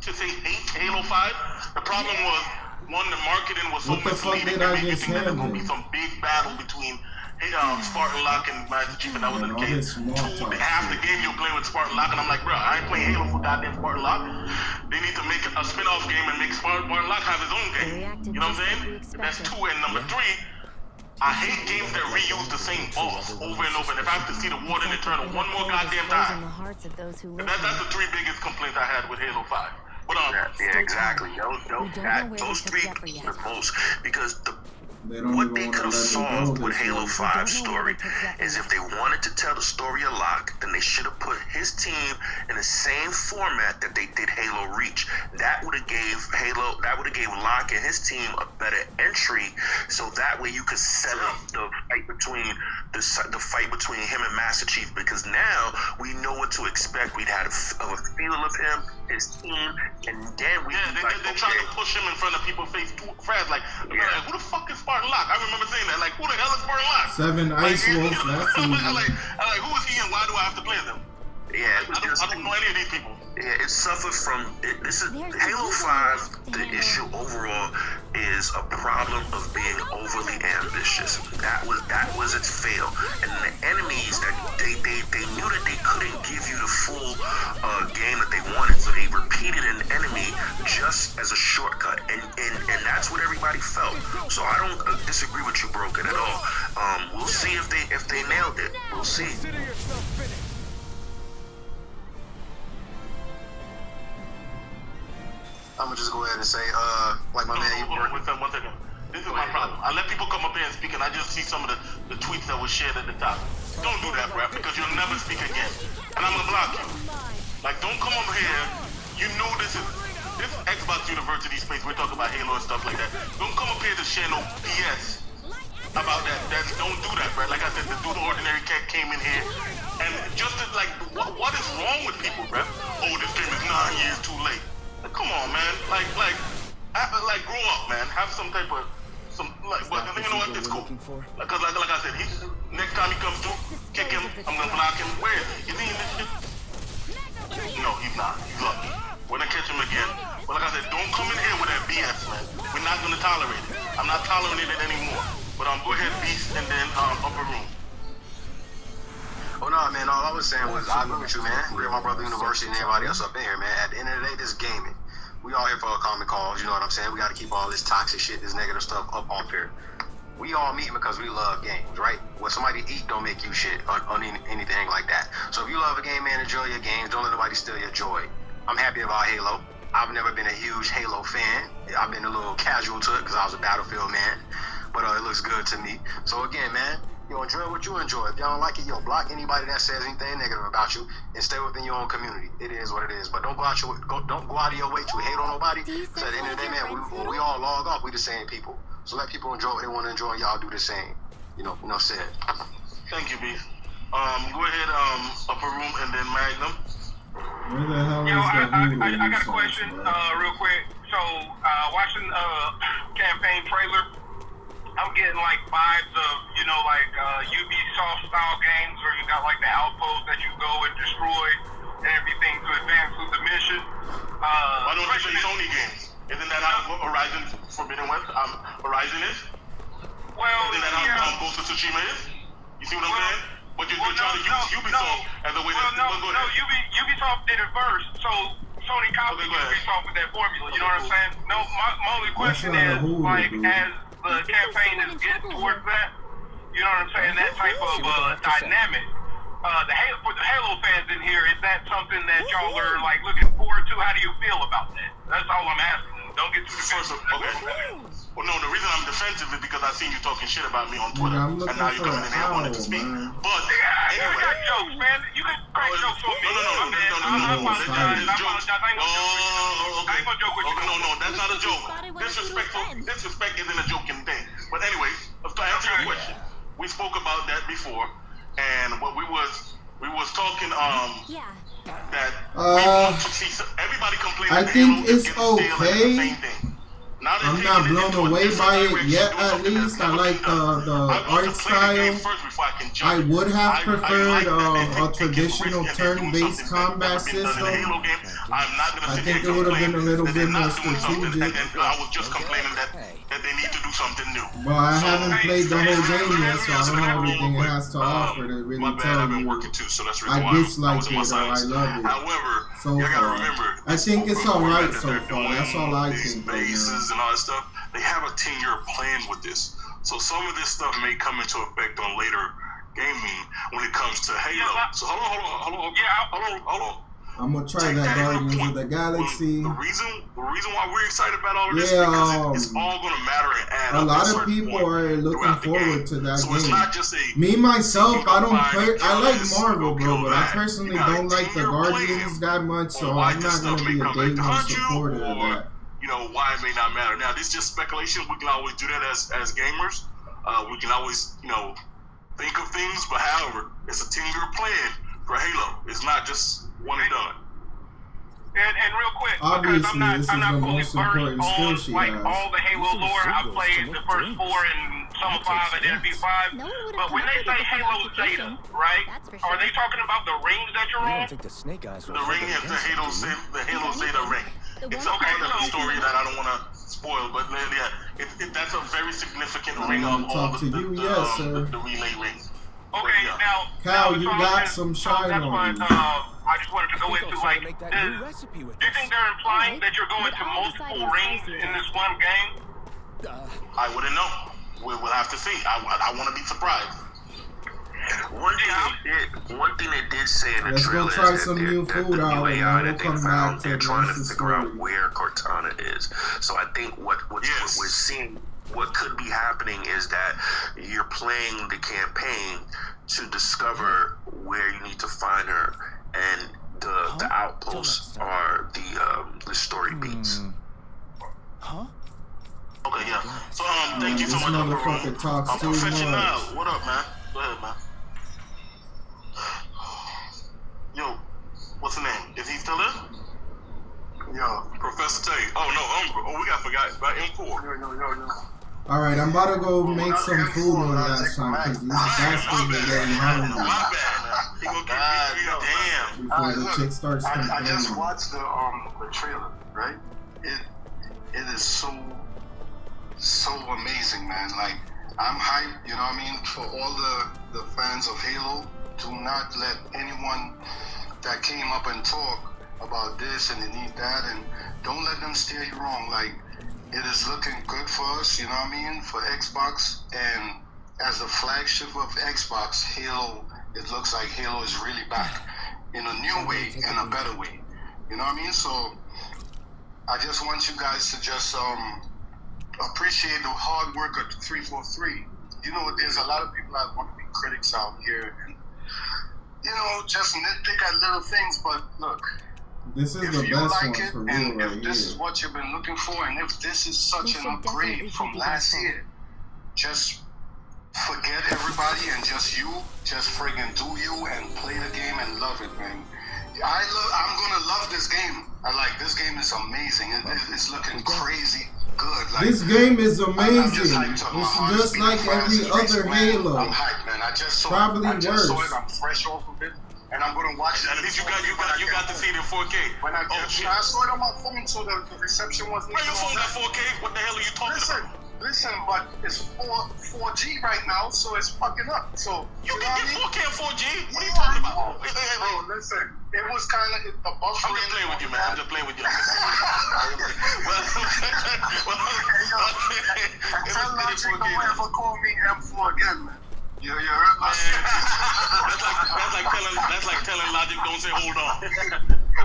to say hate Halo 5. The problem was one, the marketing was so misleading to make you think that there's gonna be some big battle between Spartan Lock and Master Chief, and that wasn't the case. Two, half the game you're playing with Spartan Lock, and I'm like, bro, I ain't playing Halo for goddamn Spartan Lock. They need to make a spin-off game and make Spartan Lock have his own game. You know what I'm saying? That's two. And number three, I hate games that reuse the same boss over and over. And if I have to see the Warden Eternal one more goddamn time, that's the three biggest complaints I had with Halo 5. But yeah, exactly. Those three the most, because what they could have solved with Halo 5's story is if they wanted to tell the story of Locke, then they should have put his team in the same format that they did Halo Reach. That would have gave Locke and his team a better entry, so that way you could set up the fight between him and Master Chief. Because now we know what to expect. We'd had a feel of him, his team, and then they tried to push him in front of people face Fred. Like, who the fuck is Spartan Lock? I remember saying that. Like, who the hell is Spartan Lock? 7 Ice Wolves. That's easy. like, who is he and why do I have to play them? Yeah, I don't know any of these people. Yeah, it suffered from this is Halo 5. The issue overall is a problem of being overly ambitious. That was its fail, and the enemies that they knew that they couldn't give you the full game that they wanted, so they repeated an enemy just as a shortcut, and that's what everybody felt. So I don't disagree with you, Broken, at all. We'll see if they nailed it. We'll see. I'm gonna just go ahead and say, like my man. One second. This is my problem. I let people come up here and speak, and I just see some of the tweets that were shared at the top. Don't do that, bro, because you'll never speak again, and I'm gonna block you. Like, don't come over here. You know this Xbox University space. We're talking about Halo and stuff like that. Don't come up here to share no BS about that. Don't do that, bro. Like I said, the dude Ordinary Cat came in here, and just like, what is wrong with people, bro? Oh, this game is 9 years too late. Come on, man. Like, grow up, man. Have some type of, but you know what? It's cool. Because, like I said, next time he comes through, kick him. I'm gonna block him. Where is he? Is he in this shit? No, he's not. He's lucky. We're gonna catch him again. But like I said, don't come in here with that BS, man. We're not gonna tolerate it. I'm not tolerating it anymore. But go ahead, Beast, and then Upper Room. Oh no, man, all I was saying was I agree with you, man. We're my brother University and everybody else up in here, man. At the end of the day, this is gaming. We all here for a common cause, you know what I'm saying? We gotta keep all this toxic shit, this negative stuff up off here. We all meet because we love games, right? What somebody eat don't make you shit on anything like that. So if you love a game, man, enjoy your games. Don't let nobody steal your joy. I'm happy about Halo. I've never been a huge Halo fan. I've been a little casual to it because I was a Battlefield man. But it looks good to me. So again, man, enjoy what you enjoy. If y'all don't like it, block anybody that says anything negative about you and stay within your own community. It is what it is. But don't go out of your way to hate on nobody. Because at the end of the day, man, when we all log off, we the same people. So let people enjoy what they want to enjoy. Y'all do the same. Enough said. Thank you, Beast. Go ahead, Upper Room, and then Magnum. Where the hell is that? I got a question, real quick. So, watching campaign trailer, I'm getting like vibes of, Ubisoft style games where you got like the outpost that you go and destroy and everything to advance through the mission. Why don't you say Sony games? Isn't that how Horizon Forbidden West Horizon is? Well, isn't that how Ghost of Tsushima is? You see what I'm saying? But you're trying to use Ubisoft as a way to go ahead. Ubisoft did it first, so Sony copied Ubisoft with that formula. You know what I'm saying? No, my only question is, like, as the campaign is getting towards that, you know what I'm saying, that type of dynamic. For the Halo fans in here, is that something that y'all are like looking forward to? How do you feel about that? That's all I'm asking. Don't get too defensive. Okay. Well, no, the reason I'm defensive is because I seen you talking shit about me on Twitter, and now you're coming in here wanting to speak. But anyway, you got jokes, man. You can crack jokes on me. No. I ain't gonna joke with you. No, that's not a joke. Disrespect isn't a joking thing. But anyway, to answer your question, we spoke about that before, and what we was talking that we want to see everybody complaining. I think it's okay. I'm not blown away by it yet. At least I like the art style. I would have preferred a traditional turn-based combat system. I think it would have been a little bit more strategic. I was just complaining that they need to do something new. But I haven't played the whole game yet, so I don't know everything it has to offer to really tell you. I dislike it or I love it. However, so far, I think it's alright so far. That's all I think. Bases and all that stuff. They have a 10-year plan with this, so some of this stuff may come into effect on later gaming when it comes to Halo. So hold on. I'm gonna try that Guardians of the Galaxy. The reason why we're excited about all of this is because it's all gonna matter and add up. A lot of people are looking forward to that game. Me myself, I like Marvel, bro, but I personally don't like the Guardians that much, so I'm not gonna be a day one supporter of that. You know why it may not matter. Now this is just speculation. We can always do that as gamers. We can always think of things, but however, it's a 10-year plan for Halo. It's not just one and done. And real quick, obviously, because I'm not fully most important skill she like has. all the Halo lore. I played the first 4 and some of 5 and then B5. But when they say Halo Zeta, right? Are they talking about the rings that you're on? The ring is the Halo Zeta ring. It's a part of the story that I don't want to spoil, but yeah, that's a very significant ring of all the relay rings. Okay, now Cal, you got some shine on you. I just wanted to go into like, do you think they're implying that you're going to multiple rings in this one game? I wouldn't know. We'll have to see. I want to be surprised. One thing they did say in the trailer is that the new AI that they found, they're trying to figure out where Cortana is. So I think what we're seeing, what could be happening is that you're playing the campaign to discover where you need to find her, and the outposts are the story beats. Okay, yeah. So thank you so much. Professional. What up, man? Go ahead, man. Yo, what's the name? Is he still there? Yo, Professor Tay. We forgot about M4. Yo. Alright, I'm about to go make some food on that time because these bastards are getting hungry. My bad, man. Before the chick starts complaining. I just watched the trailer, right? It is so amazing, man. Like, I'm hyped, you know what I mean? For all the fans of Halo, do not let anyone that came up and talk about this and they need that, and don't let them steer you wrong. Like, it is looking good for us, you know what I mean, for Xbox, and as the flagship of Xbox, Halo, it looks like Halo is really back in a new way and a better way, you know what I mean? So I just want you guys to just appreciate the hard work of 343. You know, there's a lot of people that want to be critics out here and, you know, just nitpick at little things, but look, this is if the you best like one it, for real and right if this here. is what you've been looking for, and if this is such an upgrade from last year, just forget everybody and just friggin' do you and play the game and love it, man. I'm gonna love this game. This game is amazing. It's looking crazy good. Like, this game is amazing. It's just like every other Halo. I'm hyped, man. I just saw Probably it. worse. I'm fresh off of it, and I'm gonna watch it. At least you got to see it in 4K. When I saw it on my phone, so the reception wasn't. Where your phone got 4K? What the hell are you talking about? Listen, but it's 4G right now, so it's fucking up. So you can get 4K and 4G. What are you talking about? Bro, listen, it was kind of the buffering. I'm just playing with you, man. I'm just playing with you. Tell Logic don't ever call me M4 again, man. You heard my shit. That's like telling Logic don't say hold on. That's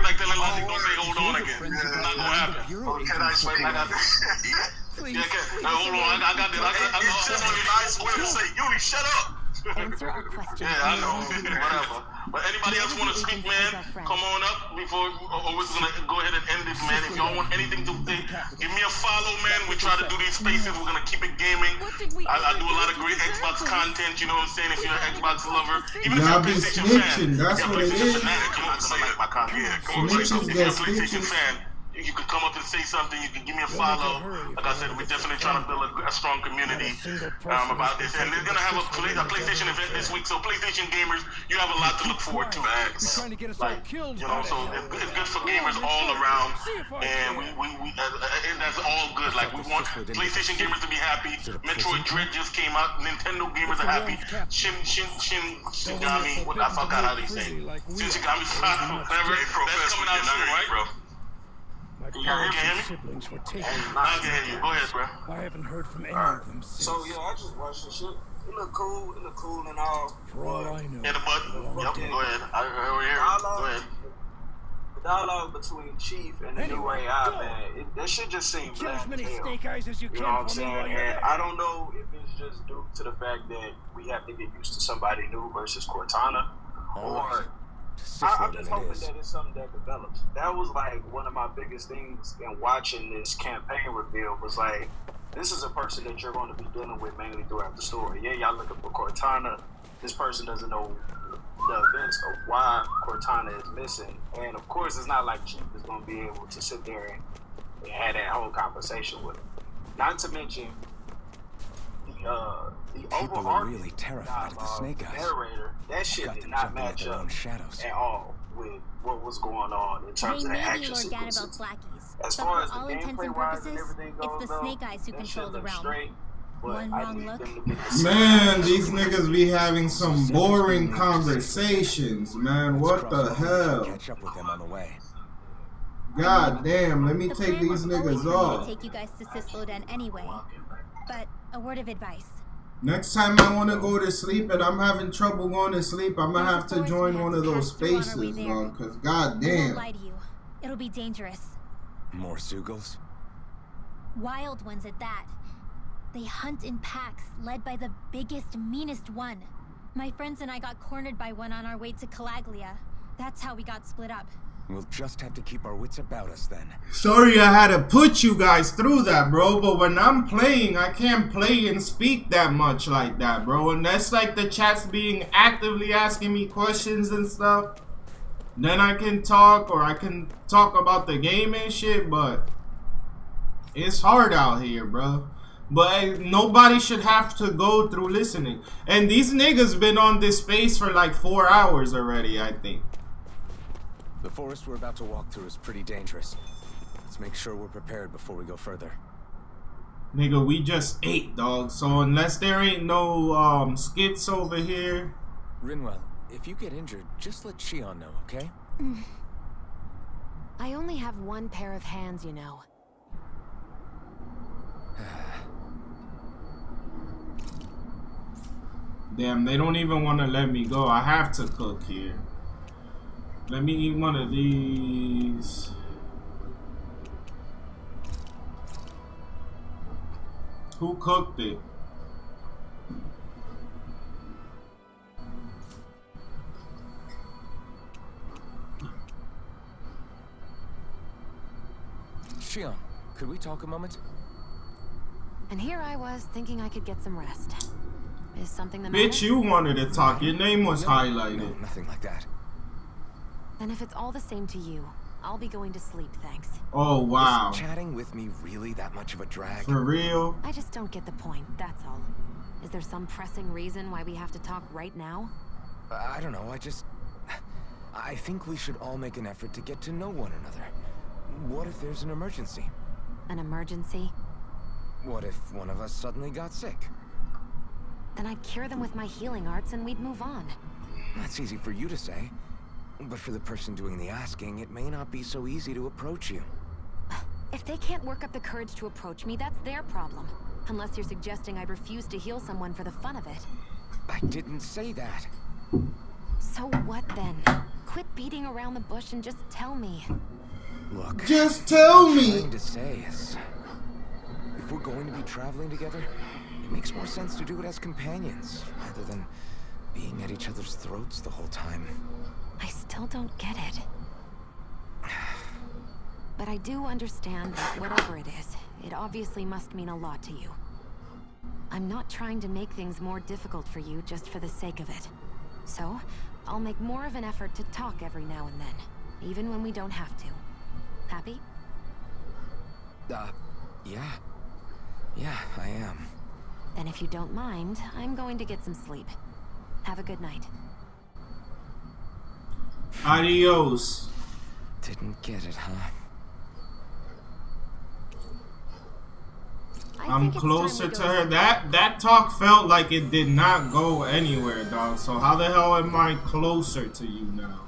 like telling Logic don't say hold on again. It's not gonna happen. Can I speak? Yeah, hold on. I got this. I know a nice way to say, Uni, shut up. Answer our questions. Yeah, I know. Whatever. But anybody else want to speak, man? Come on up before, or we're gonna go ahead and end this, man. If y'all want anything to say, give me a follow, man. We try to do these spaces. We're gonna keep it gaming. I do a lot of great Xbox content. You know what I'm saying? If you're an Xbox lover, even if you're a PlayStation fan, that's what it is. Fanatic, you know what I'm saying? Like my content. Yeah, come on, if you're a PlayStation fan, You can come up and say something. You can give me a follow. Like I said, we're definitely trying to build a strong community about this. And they're gonna have a PlayStation event this week. So PlayStation gamers, you have a lot to look forward to. Like, you know, so it's good for gamers all around, and and that's all good. Like, we want PlayStation gamers to be happy. Metroid Dread just came out. Nintendo gamers are happy. Shigami, I forgot how they say it. Shigami 5, whatever. That's coming out soon, right, bro? My siblings were taken. I can hear you. Go ahead, bro. I haven't heard from any of them since. So yeah, I just watched the shit. It look cool. It look cool and all. For all I know. Hit the button. Yep. Go ahead. Over here. Go ahead. The dialogue between Chief and the new AI, man, that shit just seemed Kill as bland many as hell. snake eyes as you You know can what I'm for me while saying? you're And there. I don't know if it's just due to the fact that we have to get used to somebody new versus Cortana, or I'm just hoping that it's something that develops. That was like one of my biggest things in watching this campaign reveal was like, this is a person that you're going to be dealing with mainly throughout the story. Yeah, y'all looking for Cortana. This person doesn't know the events of why Cortana is missing. And of course, it's not like Chief is going to be able to sit there and have that whole conversation with him. Not to mention, the People are really terrified of the snake eyes. narrator, that shit did not match up at all with what was going on in terms of the action sequences. As far as the gameplay wise and everything goes, it's the snake eyes who control the realm. One wrong look. Man, these niggas be having some boring conversations, man. What the hell? Catch up with them on the way. God damn, let me take these niggas off. Take you guys to Sisloden anyway. But a word of advice. Next time I want to go to sleep and I'm having trouble going to sleep, I'm gonna have to join one of those spaces, bro. Cause god I won't damn. lie to you. It'll be dangerous. More Sugals? Wild ones at that. They hunt in packs, led by the biggest, meanest one. My friends and I got cornered by one on our way to Calaglia. That's how we got split up. We'll just have to keep our wits about us then. Sorry I had to put you guys through that, bro, but when I'm playing, I can't play and speak that much like that, bro. And that's like the chat's being actively asking me questions and stuff. Then I can talk, or I can talk about the game and shit, but it's hard out here, bro. But nobody should have to go through listening. And these niggas been on this space for like 4 hours already, I think. The forest we're about to walk through is pretty dangerous. Let's make sure we're prepared before we go further. Nigga, we just ate, dog. So unless there ain't no skits over here. Rinwell, if you get injured, just let Shion know, okay? I only have one pair of hands, you know. Damn, they don't even want to let me go. I have to cook here. Let me eat one of these. Who cooked it? Shion, could we talk a moment? And here I was thinking I could get some rest. Is something the matter? Bitch, you wanted to talk. Your name was highlighted. No, nothing like that. Then if it's all the same to you, I'll be going to sleep, thanks. Oh, wow. Is chatting with me really that much of a drag? For real? I just don't get the point, that's all. Is there some pressing reason why we have to talk right now? I don't know, I think we should all make an effort to get to know one another. What if there's an emergency? An emergency? What if one of us suddenly got sick? Then I'd cure them with my healing arts and we'd move on. That's easy for you to say. But for the person doing the asking, it may not be so easy to approach you. If they can't work up the courage to approach me, that's their problem. Unless you're suggesting I'd refuse to heal someone for the fun of it. I didn't say that. So what then? Quit beating around the bush and just tell me. Look. Just tell me. What I'm trying to say is, if we're going to be traveling together, it makes more sense to do it as companions, rather than being at each other's throats the whole time. I still don't get it. But I do understand that whatever it is, it obviously must mean a lot to you. I'm not trying to make things more difficult for you just for the sake of it. So, I'll make more of an effort to talk every now and then, even when we don't have to. Happy? Yeah, I am. Then if you don't mind, I'm going to get some sleep. Have a good night. Adios. Didn't get it, huh? I'm closer to her. That talk felt like it did not go anywhere, dog. So how the hell am I closer to you now?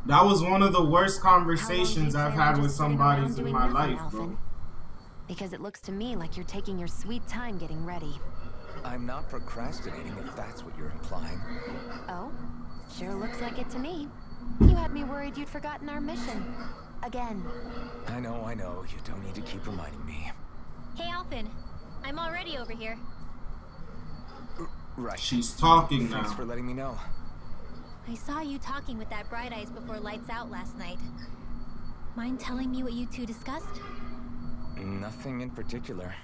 That was one of the worst conversations I've had with somebody in my life, bro. Because it looks to me like you're taking your sweet time getting ready. I'm not procrastinating, if that's what you're implying. Oh? Sure looks like it to me. You had me worried you'd forgotten our mission. Again. I know. You don't need to keep reminding me. Hey, Alphin. I'm already over here. Right. She's talking now. Thanks for letting me know. I saw you talking with that Bright Eyes before lights out last night. Mind telling me what you two discussed? Nothing in particular.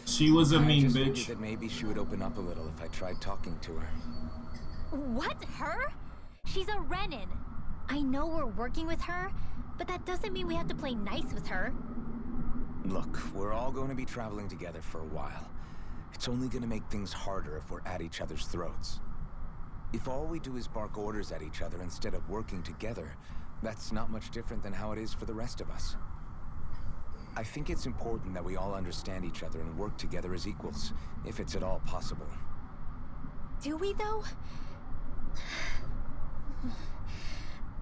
She was a mean bitch. I just figured that maybe she would open up a little if I tried talking to her. What? Her? She's a Renin. I know we're working with her, but that doesn't mean we have to play nice with her. Look, we're all going to be traveling together for a while. It's only going to make things harder if we're at each other's throats. If all we do is bark orders at each other instead of working together, that's not much different than how it is for the rest of us. I think it's important that we all understand each other and work together as equals, if it's at all possible. Do we, though?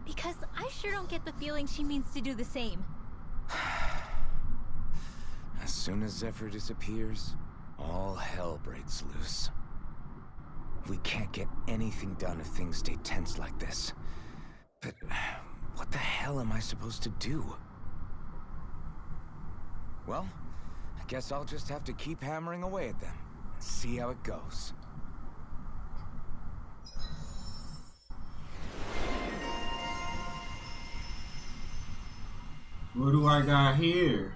Because I sure don't get the feeling she means to do the same. As soon as Zephyr disappears, all hell breaks loose. We can't get anything done if things stay tense like this. But what the hell am I supposed to do? Well, I guess I'll just have to keep hammering away at them and see how it goes. What do I got here?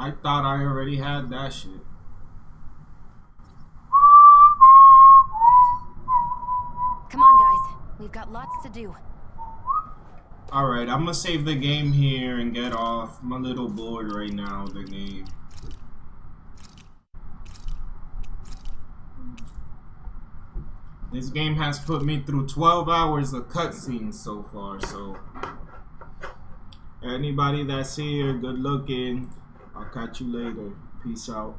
I thought I already had that shit. Come on, guys. We've got lots to do. Alright, I'm gonna save the game here and get off. I'm a little bored right now of the game. This game has put me through 12 hours of cutscenes so far, so anybody that's here, good looking. I'll catch you later. Peace out.